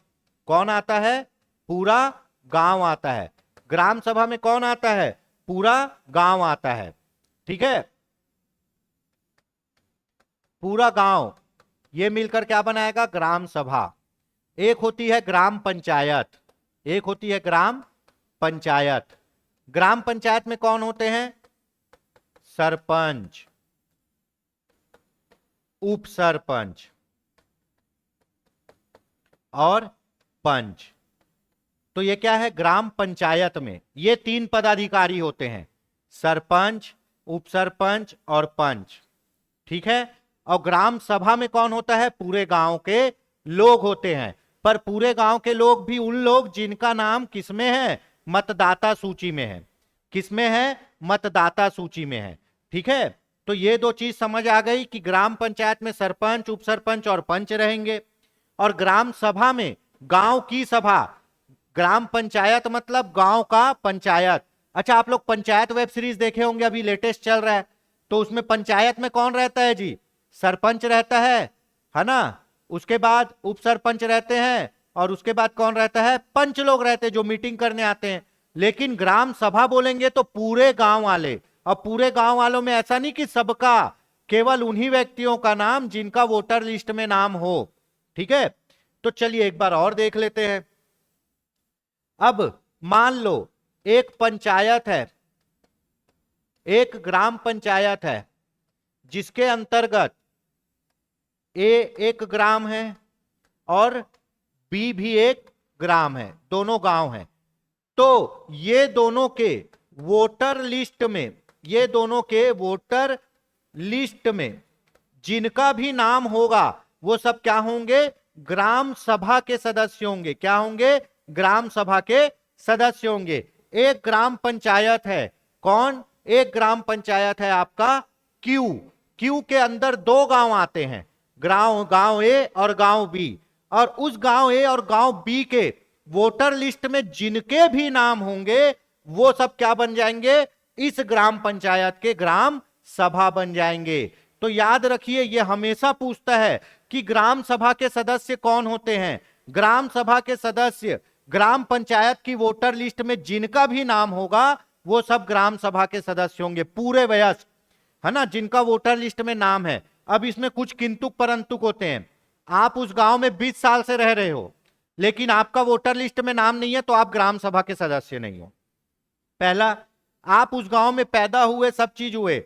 कौन आता है, पूरा गांव आता है। ग्राम सभा में कौन आता है, पूरा गांव आता है। ठीक है, पूरा गांव, ये मिलकर क्या बनाएगा? ग्राम सभा। एक होती है ग्राम पंचायत, एक होती है ग्राम पंचायत। ग्राम पंचायत में कौन होते हैं? सरपंच, उप सरपंच और पंच। तो ये क्या है? ग्राम पंचायत में ये 3 पदाधिकारी होते हैं, सरपंच, उप सरपंच और पंच। ठीक है। और ग्राम सभा में कौन होता है? पूरे गांव के लोग होते हैं। पर पूरे गांव के लोग भी उन लोग जिनका नाम किसमें है? मतदाता सूची में है। किसमें है? मतदाता सूची में है। ठीक है। तो ये 2 चीज समझ आ गई कि ग्राम पंचायत में सरपंच, उप सरपंच और पंच रहेंगे, और ग्राम सभा में गांव की सभा। ग्राम पंचायत मतलब गांव का पंचायत। अच्छा, आप लोग पंचायत वेब सीरीज देखे होंगे, अभी लेटेस्ट चल रहा है, तो उसमें पंचायत में कौन रहता है जी? सरपंच रहता है ना। उसके बाद उप सरपंच रहते हैं, और उसके बाद कौन रहता है? पंच लोग रहते हैं जो मीटिंग करने आते हैं। लेकिन ग्राम सभा बोलेंगे तो पूरे गांव वाले, और पूरे गांव वालों में ऐसा नहीं कि सबका, केवल उन्हीं व्यक्तियों का नाम जिनका वोटर लिस्ट में नाम हो। ठीक है। तो चलिए एक बार और देख लेते हैं। अब मान लो एक पंचायत है, एक ग्राम पंचायत है, जिसके अंतर्गत ए एक ग्राम है और बी भी एक ग्राम है, दोनों गांव हैं। तो ये दोनों के वोटर लिस्ट में, ये दोनों के वोटर लिस्ट में जिनका भी नाम होगा वो सब क्या होंगे? ग्राम सभा के सदस्य होंगे। क्या होंगे? ग्राम सभा के सदस्य होंगे। एक ग्राम पंचायत है, कौन? एक ग्राम पंचायत है आपका क्यू। क्यू के अंदर 2 गांव आते हैं, गांव ए और गांव बी। और उस गांव ए और गांव बी के वोटर लिस्ट में जिनके भी नाम होंगे वो सब क्या बन जाएंगे? इस ग्राम पंचायत के ग्राम सभा बन जाएंगे। तो याद रखिए, ये हमेशा पूछता है कि ग्राम सभा के सदस्य कौन होते हैं? ग्राम सभा के सदस्य ग्राम पंचायत की वोटर लिस्ट में जिनका भी नाम होगा वो सब ग्राम सभा के सदस्य होंगे, पूरे वयस्क, है ना, जिनका वोटर लिस्ट में नाम है। अब इसमें कुछ किंतुक परंतुक होते हैं। आप उस गांव में 20 साल से रह रहे हो, लेकिन आपका वोटर लिस्ट में नाम नहीं है, तो आप ग्राम सभा के सदस्य नहीं हो। पहला, आप उस गांव में पैदा हुए, सब चीज हुए,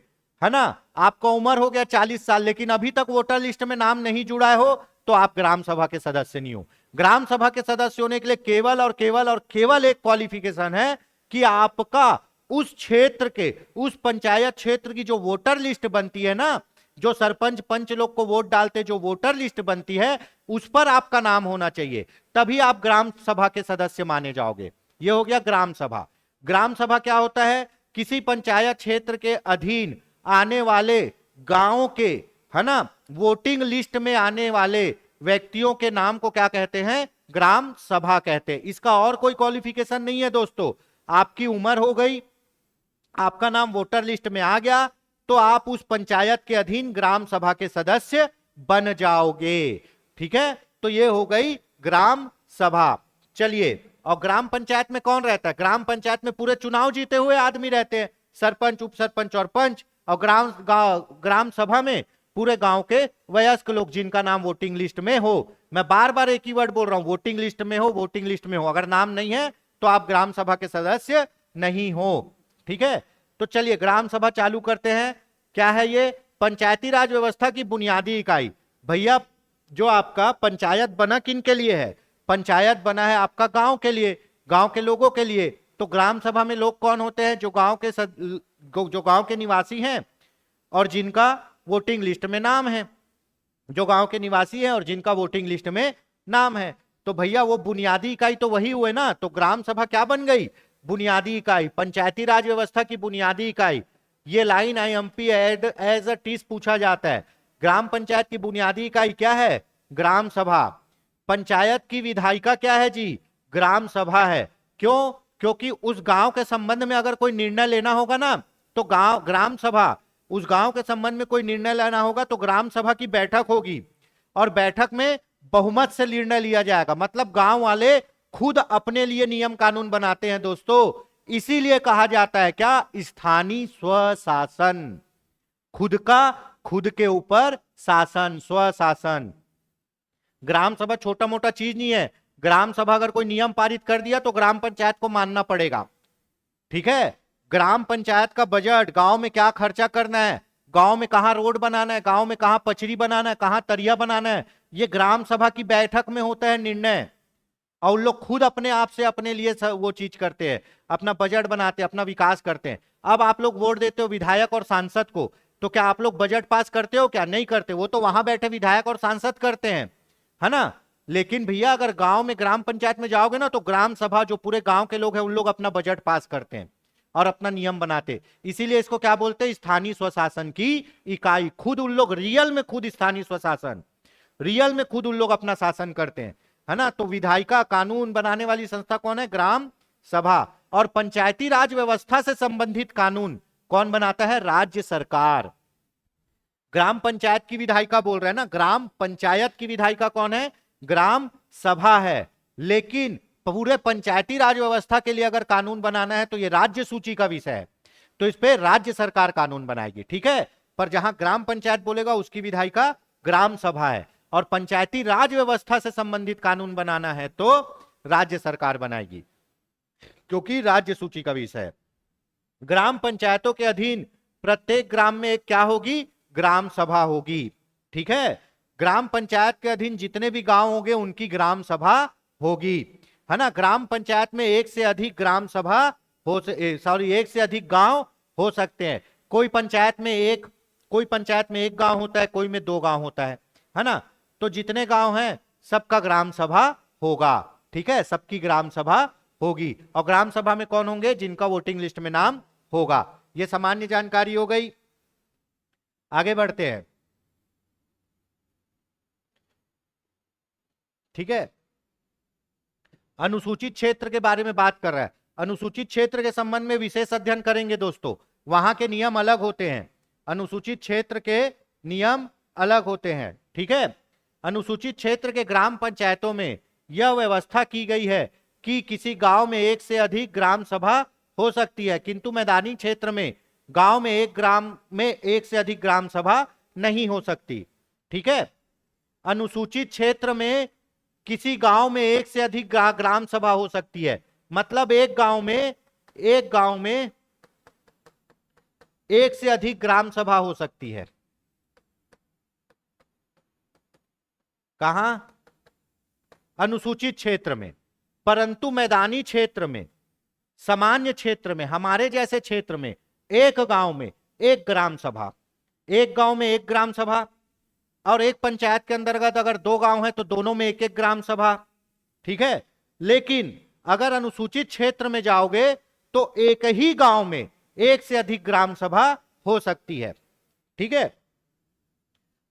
है ना, आपका उम्र हो गया 40 साल, लेकिन अभी तक वोटर लिस्ट में नाम नहीं जुड़ा हो, तो आप ग्राम सभा के सदस्य नहीं हो। ग्राम सभा के सदस्य होने के लिए केवल और केवल और केवल एक क्वालिफिकेशन है कि आपका उस क्षेत्र के, उस पंचायत क्षेत्र की जो वोटर लिस्ट बनती है ना, जो सरपंच पंच लोग को वोट डालते, जो वोटर लिस्ट बनती है, उस पर आपका नाम होना चाहिए, तभी आप ग्राम सभा के सदस्य माने जाओगे। यह हो गया ग्राम सभा। ग्राम सभा क्या होता है? किसी पंचायत क्षेत्र के अधीन आने वाले गांवों के, है ना, वोटिंग लिस्ट में आने वाले व्यक्तियों के नाम को क्या कहते हैं? ग्राम सभा कहते हैं। इसका और कोई क्वालिफिकेशन नहीं है दोस्तों। आपकी उम्र हो गई, आपका नाम वोटर लिस्ट में आ गया, तो आप उस पंचायत के अधीन ग्राम सभा के सदस्य बन जाओगे। ठीक है। तो ये हो गई ग्राम सभा। चलिए, और ग्राम पंचायत में कौन रहता है? ग्राम पंचायत में पूरे चुनाव जीते हुए आदमी रहते हैं, सरपंच, उप सरपंच और पंच। और ग्राम सभा में पूरे गांव के वयस्क लोग जिनका नाम वोटिंग लिस्ट में हो। मैं बार बार एक ही वर्ड बोल रहा हूं, वोटिंग लिस्ट में हो, वोटिंग लिस्ट में हो। अगर नाम नहीं है तो आप ग्राम सभा के सदस्य नहीं हो। ठीक है। तो चलिए ग्राम सभा चालू करते हैं। क्या है ये? पंचायती राज व्यवस्था की बुनियादी इकाई। भैया, जो आपका पंचायत बना किन के लिए है? पंचायत बना है आपका गांव के लिए, गांव के लोगों के लिए। तो ग्राम सभा में लोग कौन होते हैं? जो गांव के निवासी हैं और जिनका वोटिंग लिस्ट में नाम है, जो गांव के निवासी हैं और जिनका वोटिंग लिस्ट में नाम है। तो भैया वो बुनियादी इकाई तो वही हुए ना। तो ग्राम सभा क्या बन गई? बुनियादी इकाई, पंचायती राज व्यवस्था की बुनियादी इकाई। ये लाइन आईएमपी एज अ टीज पूछा जाता है। ग्राम पंचायत की बुनियादी इकाई क्या है? ग्राम सभा। पंचायत की विधायिका क्या है जी? ग्राम सभा है। क्यों? क्योंकि उस गांव के संबंध में अगर कोई निर्णय लेना होगा ना, तो ग्राम सभा, उस गांव के संबंध में कोई निर्णय लेना होगा तो ग्राम सभा की बैठक होगी, और बैठक में बहुमत से निर्णय लिया जाएगा। मतलब गांव वाले खुद अपने लिए नियम कानून बनाते हैं दोस्तों। इसीलिए कहा जाता है क्या? स्थानीय स्वशासन। खुद का खुद के ऊपर शासन, स्वशासन। ग्राम सभा छोटा मोटा चीज नहीं है। ग्राम सभा अगर कोई नियम पारित कर दिया तो ग्राम पंचायत को मानना पड़ेगा। ठीक है, ग्राम पंचायत का बजट, गांव में क्या खर्चा करना है, गांव में कहां रोड बनाना है, गांव में कहां पचरी बनाना है, कहां तरिया बनाना है, ये ग्राम सभा की बैठक में होता है निर्णय। और उन लोग खुद अपने आप से अपने लिए वो चीज करते हैं, अपना बजट बनाते हैं, अपना विकास करते हैं। अब आप लोग वोट देते हो विधायक और सांसद को, तो क्या आप लोग बजट पास करते हो? क्या नहीं करते? वो तो वहां बैठे विधायक और सांसद करते हैं, है ना। लेकिन भैया अगर गांव में ग्राम पंचायत में जाओगे ना, तो ग्राम सभा जो पूरे गांव के लोग हैं उन लोग अपना बजट पास करते हैं और अपना नियम बनाते। इसीलिए इसको क्या बोलते हैं? स्थानीय स्वशासन की इकाई। खुद उन लोग रियल में, खुद स्थानीय स्वशासन, रियल में खुद उन लोग अपना शासन करते हैं, है ना। तो विधायिका, कानून बनाने वाली संस्था कौन है? ग्राम सभा। और पंचायती राज व्यवस्था से संबंधित कानून कौन बनाता है? राज्य सरकार। ग्राम पंचायत की विधायिका बोल रहे हैं ना, ग्राम पंचायत की विधायिका कौन है? ग्राम सभा है। लेकिन पूरे पंचायती राज व्यवस्था के लिए अगर कानून बनाना है तो यह राज्य सूची का विषय है, तो इस पे राज्य सरकार कानून बनाएगी। ठीक है, पर जहां ग्राम पंचायत बोलेगा उसकी विधायिका ग्राम सभा है। और पंचायती राज व्यवस्था से संबंधित कानून बनाना है तो राज्य सरकार बनाएगी, क्योंकि राज्य सूची का विषय है। ग्राम पंचायतों के अधीन प्रत्येक ग्राम में एक क्या होगी? ग्राम सभा होगी। ठीक है, ग्राम पंचायत के अधीन जितने भी गांव होंगे उनकी ग्राम सभा होगी, है ना। ग्राम पंचायत में एक से अधिक ग्राम सभा एक से अधिक गांव हो सकते हैं। कोई पंचायत में एक गांव होता है, कोई में 2 गांव होता है ना। तो जितने गांव हैं सबका ग्राम सभा होगा। ठीक है, सबकी ग्राम सभा होगी। और ग्राम सभा में कौन होंगे? जिनका वोटिंग लिस्ट में नाम होगा। यह सामान्य जानकारी हो गई। आगे बढ़ते हैं। ठीक है, अनुसूचित क्षेत्र के बारे में बात कर रहा है। अनुसूचित क्षेत्र के संबंध में विशेष अध्ययन करेंगे दोस्तों। वहां के नियम अलग होते हैं, अनुसूचित क्षेत्र के नियम अलग होते हैं। ठीक है, अनुसूचित क्षेत्र के ग्राम पंचायतों में यह व्यवस्था की गई है कि किसी गांव में एक से अधिक ग्राम सभा हो सकती है, किंतु मैदानी क्षेत्र में गांव में एक से अधिक ग्राम सभा नहीं हो सकती। ठीक है, अनुसूचित क्षेत्र में किसी गांव में एक से अधिक ग्राम सभा हो सकती है, मतलब एक गांव में एक से अधिक ग्राम सभा हो सकती है। कहां? अनुसूचित क्षेत्र में। परंतु मैदानी क्षेत्र में, सामान्य क्षेत्र में, हमारे जैसे क्षेत्र में एक गांव में एक ग्राम सभा, एक गांव में एक ग्राम सभा। और एक पंचायत के अंतर्गत अगर 2 गांव है तो दोनों में एक एक ग्राम सभा। ठीक है, लेकिन अगर अनुसूचित क्षेत्र में जाओगे तो एक ही गांव में एक से अधिक ग्राम सभा हो सकती है। ठीक है,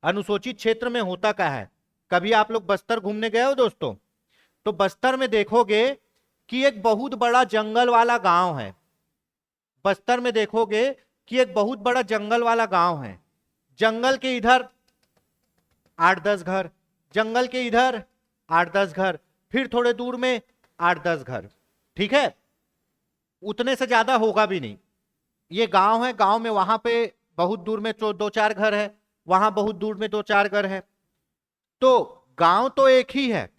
अनुसूचित क्षेत्र में होता क्या है? कभी आप लोग बस्तर घूमने गए हो दोस्तों, तो बस्तर में देखोगे कि एक बहुत बड़ा जंगल वाला गांव है। बस्तर में देखोगे कि एक बहुत बड़ा जंगल वाला गांव है। जंगल के इधर 8-10 घर, जंगल के इधर 8-10 घर, फिर थोड़े दूर में 8-10 घर। ठीक है, उतने से ज्यादा होगा भी नहीं। ये गांव है, गांव में वहां पे बहुत दूर में 2-4 घर है, वहां बहुत दूर में 2-4 घर है। तो गांव तो एक ही है,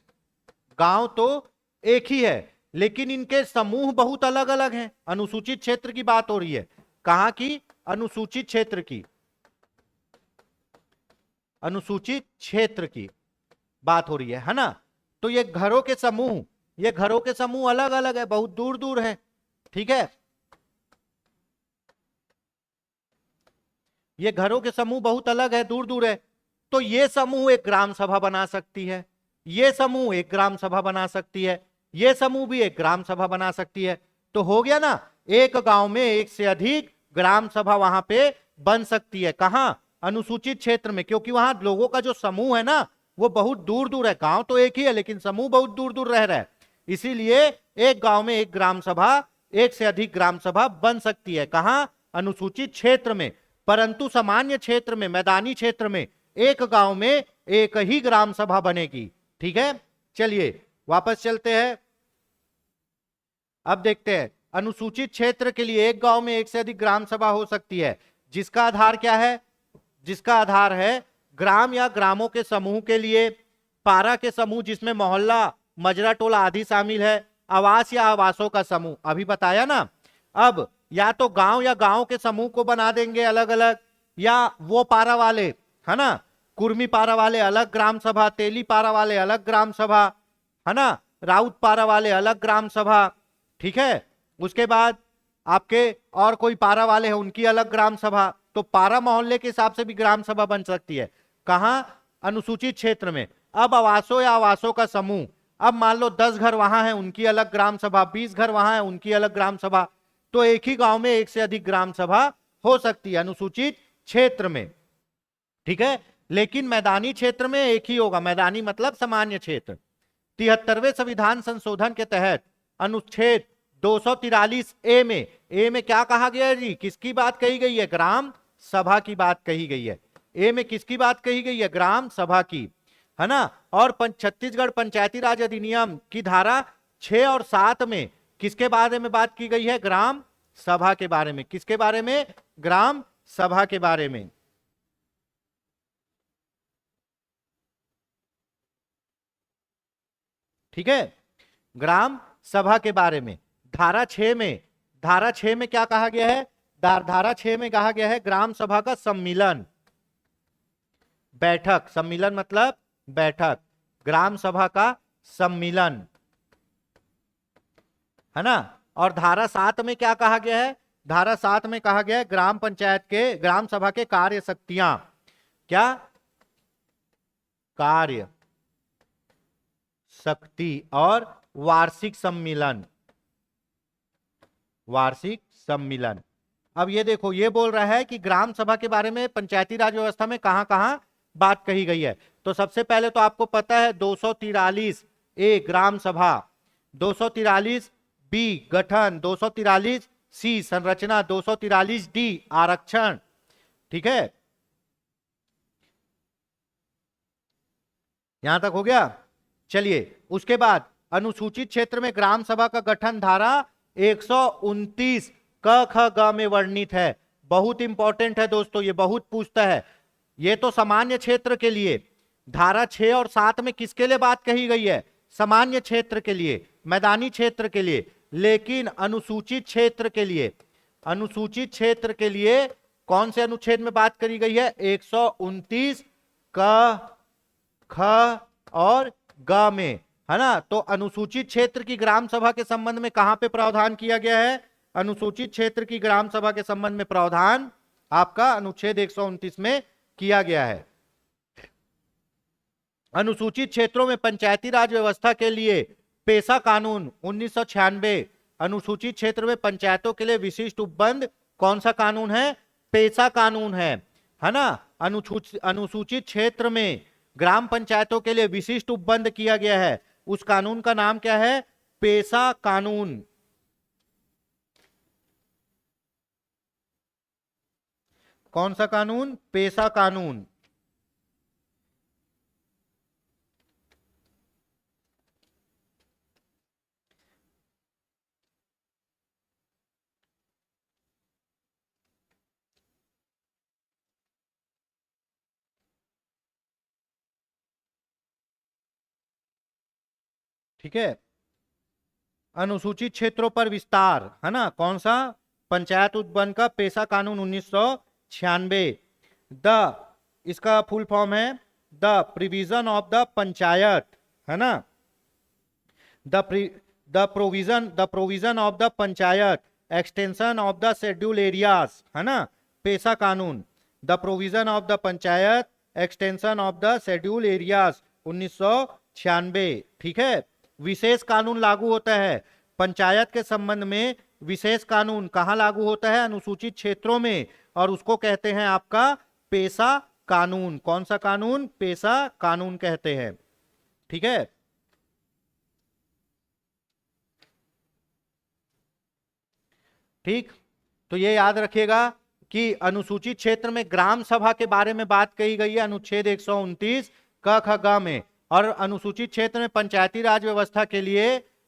गांव तो एक ही है, लेकिन इनके समूह बहुत अलग अलग हैं। अनुसूचित क्षेत्र की बात हो रही है। कहां की? अनुसूचित क्षेत्र की, अनुसूचित क्षेत्र की बात हो रही है ना। तो ये घरों के समूह अलग अलग है, बहुत दूर दूर है। ठीक है, ये घरों के समूह बहुत अलग है, दूर दूर है। तो ये समूह एक ग्राम सभा बना सकती है, ये समूह एक ग्राम सभा बना सकती है, ये समूह भी एक ग्राम सभा बना सकती है। तो हो गया ना, एक गांव में एक से अधिक ग्राम सभा वहां पे बन सकती है। कहां? अनुसूचित क्षेत्र में, क्योंकि वहां लोगों का जो समूह है ना वो बहुत दूर दूर है। गांव तो एक ही है लेकिन समूह बहुत दूर दूर रह रहा है, इसीलिए एक गांव में एक ग्राम सभा, एक से अधिक ग्राम सभा बन सकती है। कहां? अनुसूचित क्षेत्र में। परंतु सामान्य क्षेत्र में, मैदानी क्षेत्र में एक गांव में एक ही ग्राम सभा बनेगी। ठीक है, चलिए वापस चलते हैं। अब देखते हैं, अनुसूचित क्षेत्र के लिए एक गांव में एक से अधिक ग्राम सभा हो सकती है, जिसका आधार क्या है? जिसका आधार है ग्राम या ग्रामों के समूह के लिए, पारा के समूह जिसमें मोहल्ला, मजरा टोला आदि शामिल है, आवास या आवासों का समूह, अभी बताया ना। अब या तो गांव या गांव के समूह को बना देंगे अलग अलग, या वो पारा वाले, है ना, कुर्मी पारा वाले अलग ग्राम सभा, तेली पारा वाले अलग ग्राम सभा, है ना, राउत पारा वाले अलग ग्राम सभा। ठीक है, उसके बाद आपके और कोई पारा वाले हैं उनकी अलग ग्राम सभा। तो पारा मोहल्ले के हिसाब से भी ग्राम सभा बन सकती है। कहां? अनुसूचित क्षेत्र में। अब आवासों या आवासों का समूह, अब मान लो 10 घर वहां है उनकी अलग ग्राम सभा, 20 घर वहां है उनकी अलग ग्राम सभा। तो एक ही गांव में एक से अधिक ग्राम सभा हो सकती है अनुसूचित क्षेत्र में। ठीक है, लेकिन मैदानी क्षेत्र में एक ही होगा। मैदानी मतलब सामान्य क्षेत्र। 73वें संविधान संशोधन के तहत अनुच्छेद 243 ए में क्या कहा गया है जी? किसकी बात कही गई है? ग्राम सभा की बात कही गई है। ए में किसकी बात कही गई है? ग्राम सभा की, है ना। और छत्तीसगढ़ पंचायती राज अधिनियम की धारा 6 और 7 में किसके बारे में बात की गई है? ग्राम सभा के बारे में। किसके बारे में? ग्राम सभा के बारे में। ठीक है, ग्राम सभा के बारे में। धारा 6 में, धारा 6 में क्या कहा गया है? धारा 6 में कहा गया है ग्राम सभा का सम्मिलन, बैठक, सम्मिलन मतलब बैठक, ग्राम सभा का सम्मिलन, है ना। और धारा 7 में क्या कहा गया है? धारा 7 में कहा गया है ग्राम पंचायत के, ग्राम सभा के कार्य शक्तियां, क्या? कार्य शक्ति और वार्षिक सम्मिलन, वार्षिक सम्मिलन। अब ये देखो, ये बोल रहा है कि ग्राम सभा के बारे में पंचायती राज व्यवस्था में कहां कहां बात कही गई है। तो सबसे पहले तो आपको पता है 243 ए ग्राम सभा, 243 बी गठन, 243 सी संरचना, 243 डी आरक्षण। ठीक है, यहां तक हो गया। चलिए, उसके बाद अनुसूचित क्षेत्र में ग्राम सभा का गठन धारा 129 क ख ग में वर्णित है। बहुत इंपॉर्टेंट है दोस्तों, ये बहुत पूछता है। ये तो सामान्य क्षेत्र के लिए, धारा 6 और 7 में किसके लिए बात कही गई है? सामान्य क्षेत्र के लिए, मैदानी क्षेत्र के लिए। लेकिन अनुसूचित क्षेत्र के लिए, अनुसूचित क्षेत्र के लिए कौन से अनुच्छेद में बात करी गई है? 129 क ख और ग में, है ना। तो अनुसूचित क्षेत्र की ग्राम सभा के संबंध में कहां पे प्रावधान किया गया है? अनुसूचित क्षेत्र की ग्राम सभा के संबंध में प्रावधान आपका अनुच्छेद 129 में किया गया है। अनुसूचित क्षेत्रों में पंचायती राज व्यवस्था के लिए पेशा कानून 1996, अनुसूचित क्षेत्र में पंचायतों के लिए विशिष्ट उपबंध कौन सा कानून है? पेशा कानून है ना। अनुसूचित क्षेत्र में ग्राम पंचायतों के लिए विशिष्ट उपबंध किया गया है, उस कानून का नाम क्या है? पेशा कानून। कौन सा कानून? पेशा कानून। ठीक है, अनुसूचित क्षेत्रों पर विस्तार, है ना। कौन सा? पंचायत उपबंध का पेशा कानून 1996। द, इसका फुल फॉर्म है the provision of the panchayat, है ना। The provision of the panchayat extension of the schedule areas, है ना। पेशा कानून, the provision of the panchayat extension of the schedule areas 1996। ठीक है, विशेष कानून लागू होता है पंचायत के संबंध में। विशेष कानून कहां लागू होता है? अनुसूचित क्षेत्रों में, और उसको कहते हैं आपका पेशा कानून। कौन सा कानून? पेशा कानून कहते हैं। ठीक है, ठीक। तो ये याद रखिएगा कि अनुसूचित क्षेत्र में ग्राम सभा के बारे में बात कही गई है अनुच्छेद 129 क ख ग में, और अनुसूचित क्षेत्र में पंचायती राज व्यवस्था के लिए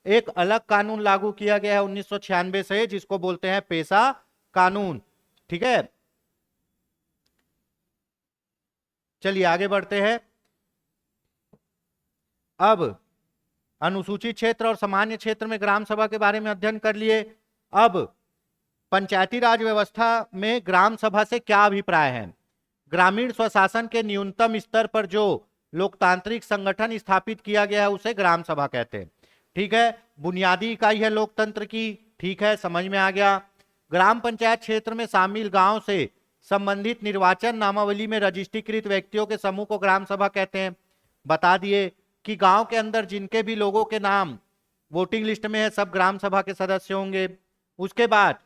एक अलग कानून लागू किया गया है 1996 से, जिसको बोलते हैं पेशा कानून। ठीक है, चलिए आगे बढ़ते हैं। अब अनुसूचित क्षेत्र और सामान्य क्षेत्र में ग्राम सभा के बारे में अध्ययन कर लिए। अब पंचायती राज व्यवस्था में ग्राम सभा से क्या अभिप्राय है। ग्रामीण स्वशासन के न्यूनतम स्तर पर जो लोकतांत्रिक संगठन स्थापित किया गया है उसे ग्राम सभा कहते हैं। ठीक है, बुनियादी इकाई है लोकतंत्र की। ठीक है, समझ में आ गया। ग्राम पंचायत क्षेत्र में शामिल गांव से संबंधित निर्वाचन नामावली में रजिस्ट्रीकृत व्यक्तियों के समूह को ग्राम सभा कहते हैं। बता दिए कि गांव के अंदर जिनके भी लोगों के नाम वोटिंग लिस्ट में है सब ग्राम सभा के सदस्य होंगे। उसके बाद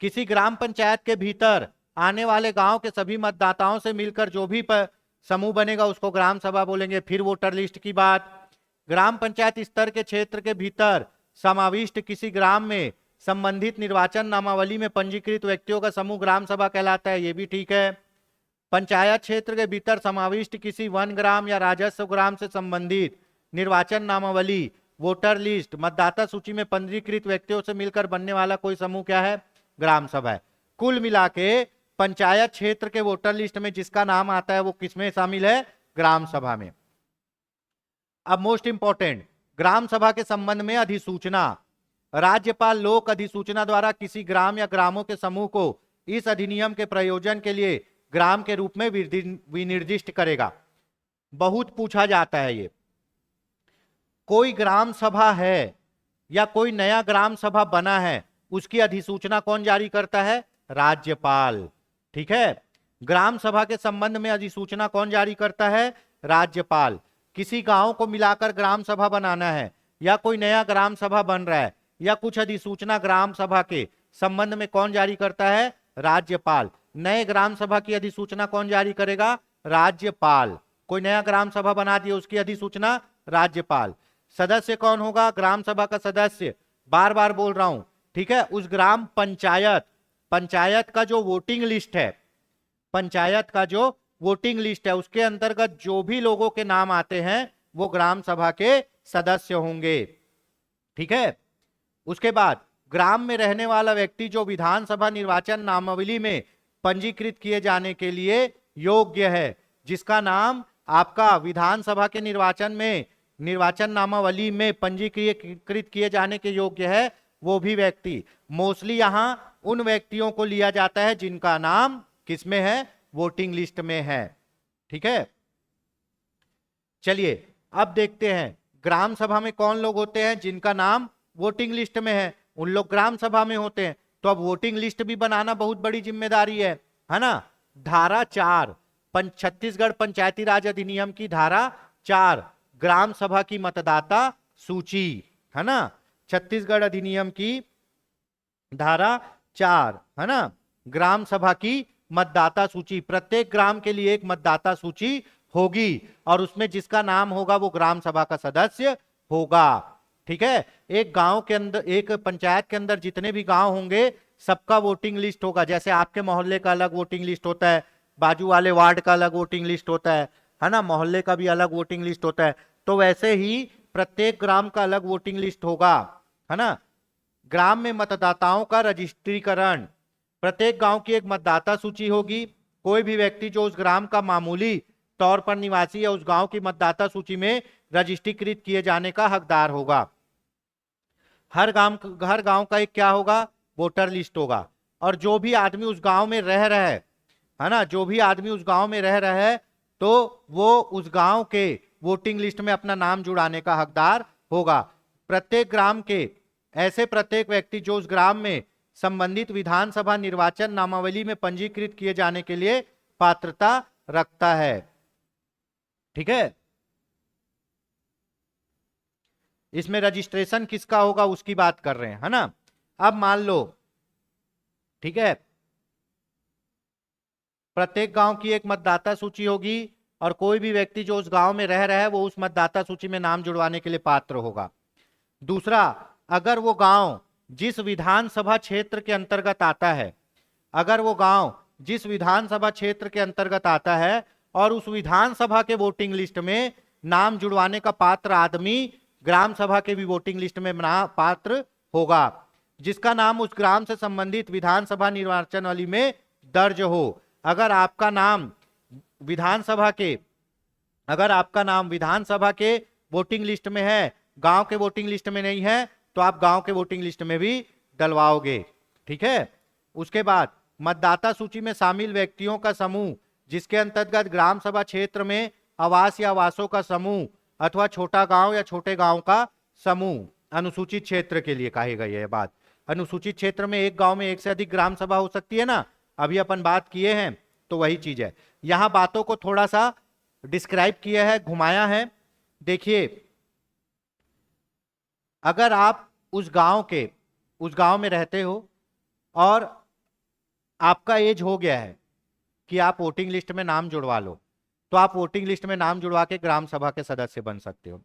किसी ग्राम पंचायत के भीतर आने वाले गांव के सभी मतदाताओं से मिलकर जो भी समूह बनेगा उसको ग्राम सभा बोलेंगे। फिर वोटर लिस्ट की बात, ग्राम पंचायत स्तर के क्षेत्र के भीतर समाविष्ट किसी ग्राम में संबंधित निर्वाचन नामावली में पंजीकृत व्यक्तियों का समूह ग्राम सभा कहलाता है, ये भी ठीक है। पंचायत क्षेत्र के भीतर समाविष्ट किसी वन ग्राम या राजस्व ग्राम से संबंधित निर्वाचन नामावली, वोटर लिस्ट, मतदाता सूची में पंजीकृत व्यक्तियों से मिलकर बनने वाला कोई समूह क्या है, ग्राम सभा है। कुल मिला के पंचायत क्षेत्र के वोटर लिस्ट में जिसका नाम आता है वो किसमें शामिल है, ग्राम सभा में। अब मोस्ट इंपॉर्टेंट, ग्राम सभा के संबंध में अधिसूचना। राज्यपाल लोक अधिसूचना द्वारा किसी ग्राम या ग्रामों के समूह को इस अधिनियम के प्रयोजन के लिए ग्राम के रूप में विनिर्दिष्ट करेगा। बहुत पूछा जाता है ये, कोई ग्राम सभा है या कोई नया ग्राम सभा बना है उसकी अधिसूचना कौन जारी करता है, राज्यपाल। ठीक है, ग्राम सभा के संबंध में अधिसूचना कौन जारी करता है, राज्यपाल। किसी गांव को मिलाकर ग्राम सभा बनाना है या कोई नया ग्राम सभा बन रहा है या कुछ अधिसूचना ग्राम सभा के संबंध में कौन जारी करता है, राज्यपाल। नए ग्राम सभा की अधिसूचना कौन जारी करेगा, राज्यपाल। कोई नया ग्राम सभा बना दिया उसकी अधिसूचना राज्यपाल। सदस्य कौन होगा, ग्राम सभा का सदस्य, बार बार बोल रहा हूं, ठीक है, उस ग्राम पंचायत, पंचायत का जो वोटिंग लिस्ट है, पंचायत का जो वोटिंग लिस्ट है उसके अंतर्गत जो भी लोगों के नाम आते हैं वो ग्राम सभा के सदस्य होंगे। ठीक है, उसके बाद ग्राम में रहने वाला व्यक्ति जो विधानसभा निर्वाचन नामावली में पंजीकृत किए जाने के लिए योग्य है, जिसका नाम आपका विधानसभा के निर्वाचन में निर्वाचन नामावली में पंजीकृत किए जाने के योग्य है, वो भी व्यक्ति। मोस्टली यहां उन व्यक्तियों को लिया जाता है जिनका नाम किसमें है, वोटिंग लिस्ट में है। ठीक है, चलिए अब देखते हैं ग्राम सभा में कौन लोग होते हैं जिनका नाम वोटिंग लिस्ट में है, उन लोग ग्राम सभा में होते हैं। तो अब वोटिंग लिस्ट भी बनाना बहुत बड़ी जिम्मेदारी है ना। धारा 4 छत्तीसगढ़ पंचायती राज अधिनियम की धारा 4 ग्राम सभा की मतदाता सूची, है ना, छत्तीसगढ़ अधिनियम की धारा 4, है ना, ग्राम सभा की मतदाता सूची। प्रत्येक ग्राम के लिए एक मतदाता सूची होगी और उसमें जिसका नाम होगा वो ग्राम सभा का सदस्य होगा। ठीक है, एक गांव के अंदर, एक पंचायत के अंदर जितने भी गांव होंगे सबका वोटिंग लिस्ट होगा। जैसे आपके मोहल्ले का अलग वोटिंग लिस्ट होता है, बाजू वाले वार्ड का अलग वोटिंग लिस्ट होता है ना, मोहल्ले का भी अलग वोटिंग लिस्ट होता है। तो वैसे ही प्रत्येक ग्राम का अलग वोटिंग लिस्ट होगा, है ना। ग्राम में मतदाताओं का रजिस्ट्रीकरण, प्रत्येक गांव की एक मतदाता सूची होगी। कोई भी व्यक्ति जो उस ग्राम का मामूली तौर पर निवासी है उस गांव की मतदाता सूची में रजिस्ट्रीकृत किए जाने का हकदार होगा। हर गांव का एक क्या होगा, वोटर लिस्ट होगा। और जो भी आदमी उस गांव में रह रहा है ना, जो भी आदमी उस गांव में रह रहा है तो वो उस गांव के वोटिंग लिस्ट में अपना नाम जुड़ाने का हकदार होगा। प्रत्येक ग्राम के ऐसे प्रत्येक व्यक्ति जो उस ग्राम में संबंधित विधानसभा निर्वाचन नामावली में पंजीकृत किए जाने के लिए पात्रता रखता है। ठीक है, इसमें रजिस्ट्रेशन किसका होगा उसकी बात कर रहे हैं, है ना। अब मान लो, ठीक है, प्रत्येक गांव की एक मतदाता सूची होगी और कोई भी व्यक्ति जो उस गांव में रह रहा है वो उस मतदाता सूची में नाम जुड़वाने के लिए पात्र होगा। दूसरा, अगर वो गांव जिस विधानसभा क्षेत्र के अंतर्गत आता है, अगर वो गांव जिस विधानसभा क्षेत्र के अंतर्गत आता है और उस विधानसभा के वोटिंग लिस्ट में नाम जुड़वाने का पात्र आदमी ग्राम सभा के भी वोटिंग लिस्ट में पात्र होगा, जिसका नाम उस ग्राम से संबंधित विधानसभा निर्वाचन वाली में दर्ज हो। अगर आपका नाम विधानसभा के, अगर आपका नाम विधानसभा के वोटिंग लिस्ट में है, गांव के वोटिंग लिस्ट में नहीं है, तो आप गांव के वोटिंग लिस्ट में भी डलवाओगे। ठीक है। उसके बाद मतदाता सूची में शामिल व्यक्तियों का समूह जिसके अंतर्गत ग्राम सभा क्षेत्र में आवास या आवासों का समूह अथवा छोटा गांव या छोटे गांव का समूह, अनुसूचित क्षेत्र के लिए कही गई है बात। अनुसूचित क्षेत्र में एक गांव में एक से अधिक ग्राम सभा हो सकती है ना, अभी अपन बात किए हैं, तो वही चीज है। यहां बातों को थोड़ा सा डिस्क्राइब किया है, घुमाया है। देखिए, अगर आप उस गांव में रहते हो और आपका एज हो गया है कि आप वोटिंग लिस्ट में नाम जुड़वा लो, तो आप वोटिंग लिस्ट में नाम जुड़वा के ग्राम सभा के सदस्य बन सकते हो।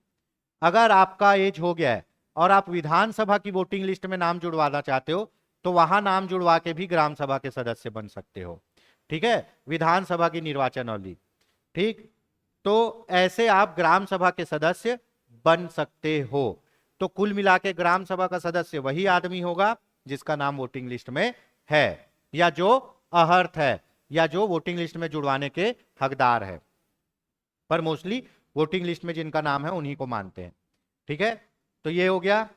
अगर आपका एज हो गया है और आप विधानसभा की वोटिंग लिस्ट में नाम जुड़वाना चाहते हो, तो वहां नाम जुड़वा के भी ग्राम सभा के सदस्य बन सकते हो। ठीक है, विधानसभा की निर्वाचनावली। ठीक, तो ऐसे आप ग्राम सभा के सदस्य बन सकते हो। तो कुल मिला के ग्राम सभा का सदस्य वही आदमी होगा जिसका नाम वोटिंग लिस्ट में है, या जो अहर्थ है, या जो वोटिंग लिस्ट में जुड़वाने के हकदार है। पर मोस्टली वोटिंग लिस्ट में जिनका नाम है उन्हीं को मानते हैं। ठीक है, तो ये हो गया।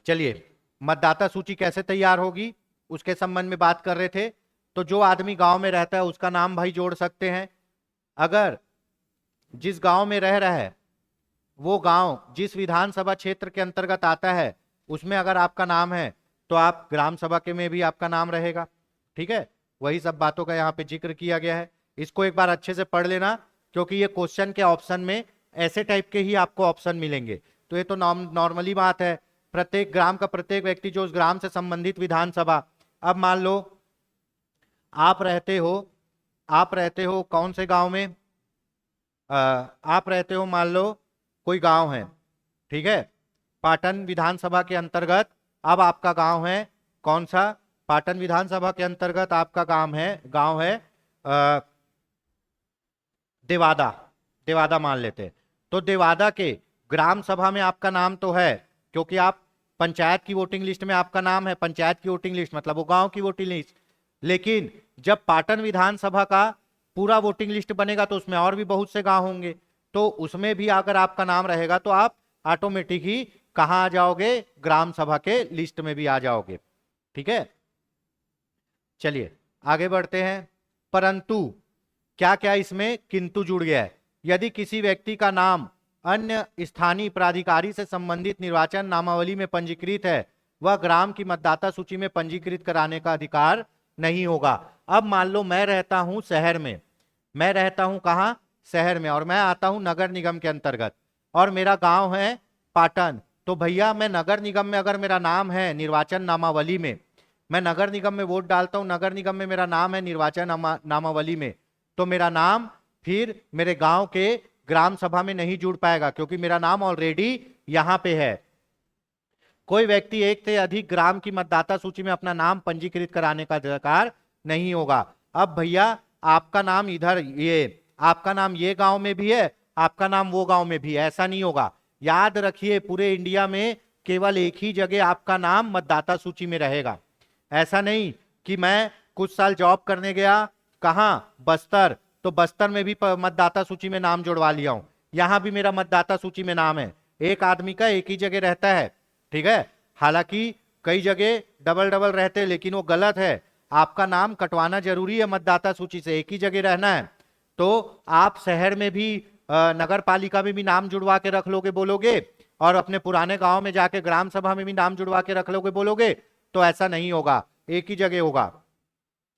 चलिए, मतदाता सूची कैसे तैयार होगी उसके संबंध में बात कर रहे थे। तो जो आदमी गांव में रहता है उसका नाम भाई जोड़ सकते हैं। अगर जिस गांव में रह रहा है वो गांव जिस विधानसभा क्षेत्र के अंतर्गत आता है उसमें अगर आपका नाम है तो आप ग्राम सभा के में भी आपका नाम रहेगा। ठीक है, वही सब बातों का यहाँ पे जिक्र किया गया है। इसको एक बार अच्छे से पढ़ लेना, क्योंकि ये क्वेश्चन के ऑप्शन में ऐसे टाइप के ही आपको ऑप्शन मिलेंगे। तो ये तो नॉर्मली बात है, प्रत्येक ग्राम का प्रत्येक व्यक्ति जो उस ग्राम से संबंधित विधानसभा। अब मान लो आप रहते हो कौन से गांव में, आप रहते हो, मान लो कोई गांव है, ठीक है, पाटन विधानसभा के अंतर्गत। अब आपका गांव है कौन सा, पाटन विधानसभा के अंतर्गत आपका गांव है देवादा मान लेते हैं। तो देवादा के ग्राम सभा में आपका नाम तो है, क्योंकि आप पंचायत की वोटिंग लिस्ट में आपका नाम है। पंचायत की वोटिंग लिस्ट मतलब वो गांव की वोटिंग लिस्ट। लेकिन जब पाटन विधानसभा का पूरा वोटिंग लिस्ट बनेगा तो उसमें और भी बहुत से गांव होंगे, तो उसमें भी अगर आपका नाम रहेगा तो आप ऑटोमेटिक ही कहां आ जाओगे, ग्राम सभा के लिस्ट में भी आ जाओगे। ठीक है, चलिए आगे बढ़ते हैं। परंतु क्या क्या इसमें किंतु जुड़ गया है। यदि किसी व्यक्ति का नाम अन्य स्थानीय प्राधिकारी से संबंधित निर्वाचन नामावली में पंजीकृत है, वह ग्राम की मतदाता सूची में पंजीकृत कराने का अधिकार नहीं होगा। अब मान लो मैं रहता हूं शहर में, मैं रहता हूं कहां, शहर में, और मैं आता हूं नगर निगम के अंतर्गत, और मेरा गांव है पाटन। तो भैया मैं नगर निगम में अगर मेरा नाम है निर्वाचन नामावली में, मैं नगर निगम में वोट डालता हूं, नगर निगम में मेरा नाम है निर्वाचन नामावली में, तो मेरा नाम फिर मेरे गांव के ग्राम सभा में नहीं जुड़ पाएगा, क्योंकि मेरा नाम ऑलरेडी यहां पे है। कोई व्यक्ति एक से अधिक ग्राम की मतदाता सूची में अपना नाम पंजीकृत कराने का अधिकार नहीं होगा। अब भैया आपका नाम इधर, ये आपका नाम ये गांव में भी है, आपका नाम वो गांव में भी है, ऐसा नहीं होगा। याद रखिए, पूरे इंडिया में केवल एक ही जगह आपका नाम मतदाता सूची में रहेगा। ऐसा नहीं कि मैं कुछ साल जॉब करने गया, कहां, बस्तर, तो बस्तर में भी मतदाता सूची में नाम जुड़वा लिया हूं, यहां भी मेरा मतदाता सूची में नाम है। एक आदमी का एक ही जगह रहता है, ठीक है। हालांकि कई जगह डबल डबल रहते हैं, लेकिन वो गलत है। आपका नाम कटवाना जरूरी है मतदाता सूची से, एक ही जगह रहना है। तो आप शहर में भी नगर पालिका में भी नाम जुड़वा के रख लोगे बोलोगे, और अपने पुराने गांव में जाके ग्राम सभा में भी नाम जुड़वा के रख लोगे बोलोगे, तो ऐसा नहीं होगा, एक ही जगह होगा।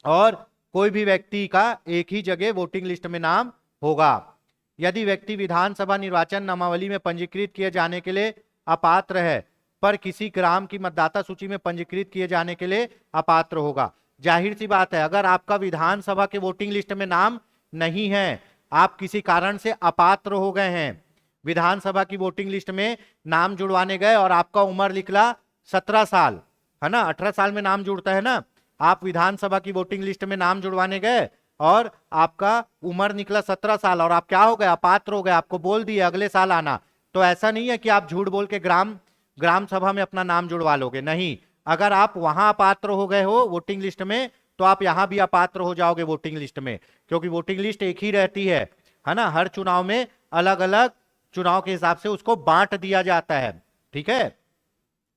और कोई भी व्यक्ति का एक ही जगह वोटिंग लिस्ट में नाम होगा। यदि व्यक्ति विधानसभा निर्वाचन नामावली में पंजीकृत किए जाने के लिए अपात्र है, पर किसी ग्राम की मतदाता सूची में पंजीकृत किए जाने के लिए अपात्र होगा। जाहिर सी बात है, अगर आपका विधानसभा के वोटिंग लिस्ट में नाम नहीं है, आप किसी कारण से अपात्र हो गए हैं, विधानसभा की वोटिंग लिस्ट में नाम जुड़वाने गए और आपका उम्र निकला 17 साल, है ना, 18 साल में नाम जुड़ता है ना, आप विधानसभा की वोटिंग लिस्ट में नाम जुड़वाने गए और आपका उम्र निकला 17 साल और आप क्या हो गए, अपात्र हो गए, आपको बोल दिए अगले साल आना, तो ऐसा नहीं है कि आप झूठ बोल के ग्राम सभा में अपना नाम जुड़वा लोगे, नहीं। अगर आप वहां अपात्र हो गए हो वोटिंग लिस्ट में, तो आप यहां भी अपात्र हो जाओगे वोटिंग लिस्ट में, क्योंकि वोटिंग लिस्ट एक ही रहती है ना। हर चुनाव में अलग अलग चुनाव के हिसाब से उसको बांट दिया जाता है। ठीक है,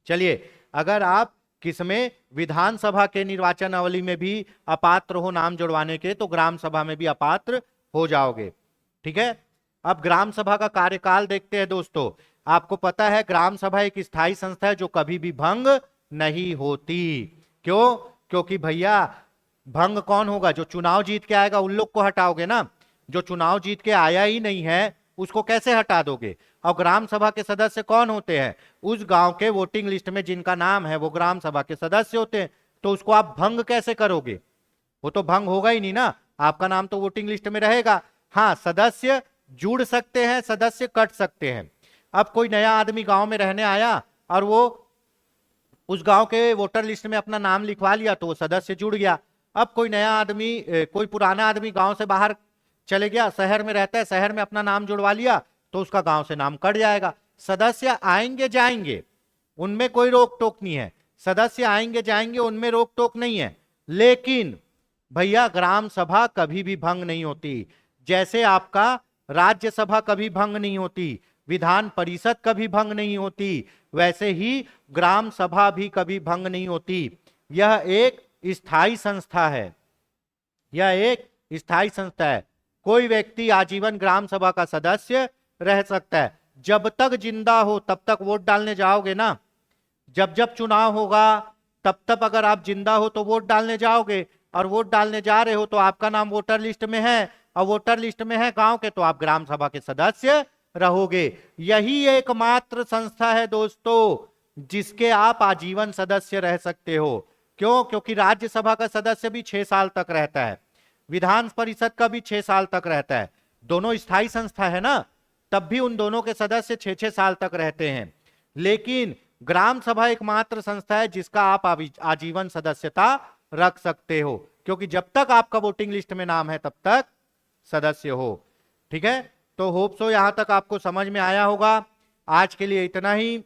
चलिए, अगर आप किसमें विधानसभा के निर्वाचनावली में भी अपात्र हो नाम जुड़वाने के, तो ग्राम सभा में भी अपात्र हो जाओगे। ठीक है, अब ग्राम सभा का कार्यकाल देखते हैं दोस्तों। आपको पता है ग्राम सभा एक स्थायी संस्था है जो कभी भी भंग नहीं होती। क्यों? क्योंकि भैया भंग कौन होगा? जो चुनाव जीत के आएगा उन लोग को हटाओगे ना। जो चुनाव जीत के आया ही नहीं है उसको कैसे हटा दोगे? और ग्राम सभा के सदस्य कौन होते हैं? उस गांव के वोटिंग लिस्ट में जिनका नाम है वो ग्राम सभा के सदस्य होते हैं। तो उसको आप भंग कैसे करोगे? वो तो भंग होगा ही नहीं ना, आपका नाम तो वोटिंग लिस्ट में रहेगा। हाँ, सदस्य जुड़ सकते हैं, सदस्य कट सकते हैं। अब कोई नया आदमी गांव में रहने आया और वो उस गांव के वोटर लिस्ट में अपना नाम लिखवा लिया तो वो सदस्य जुड़ गया। अब कोई नया आदमी, कोई पुराना आदमी गांव से बाहर चले गया, शहर में रहता है, शहर में अपना नाम जुड़वा लिया तो उसका गांव से नाम कट जाएगा। सदस्य आएंगे जाएंगे, उनमें कोई रोक टोक नहीं है। सदस्य आएंगे जाएंगे, उनमें रोक टोक नहीं है। लेकिन भैया ग्राम सभा कभी भी भंग नहीं होती। जैसे आपका राज्यसभा कभी भंग नहीं होती, विधान परिषद कभी भंग नहीं होती, वैसे ही ग्राम सभा भी कभी भंग नहीं होती। यह एक स्थायी संस्था है, यह एक स्थायी संस्था है। कोई व्यक्ति आजीवन ग्राम सभा का सदस्य रह सकता है। जब तक जिंदा हो तब तक वोट डालने जाओगे ना। जब जब चुनाव होगा तब तब अगर आप जिंदा हो तो वोट डालने जाओगे, और वोट डालने जा रहे हो तो आपका नाम वोटर लिस्ट में है, और वोटर लिस्ट में है गांव के, तो आप ग्राम सभा के सदस्य रहोगे। यही एकमात्र संस्था है दोस्तों जिसके आप आजीवन सदस्य रह सकते हो। क्यों? क्योंकि राज्यसभा का सदस्य भी 6 साल तक रहता है, विधान परिषद का भी 6 साल तक रहता है। दोनों स्थायी संस्था है ना, तब भी उन दोनों के सदस्य 6-6 साल तक रहते हैं। लेकिन ग्राम सभा एकमात्र संस्था है जिसका आप आजीवन सदस्यता रख सकते हो, क्योंकि जब तक आपका वोटिंग लिस्ट में नाम है तब तक सदस्य हो। ठीक है, तो होप सो यहां तक आपको समझ में आया होगा। आज के लिए इतना ही,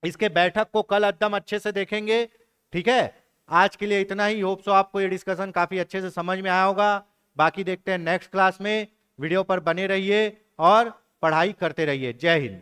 इसके बैठक को कल एकदम अच्छे से देखेंगे। ठीक है, आज के लिए इतना ही। होप सो आपको ये डिस्कशन काफी अच्छे से समझ में आया होगा। बाकी देखते हैं नेक्स्ट क्लास में। वीडियो पर बने रहिए और पढ़ाई करते रहिए। जय हिंद।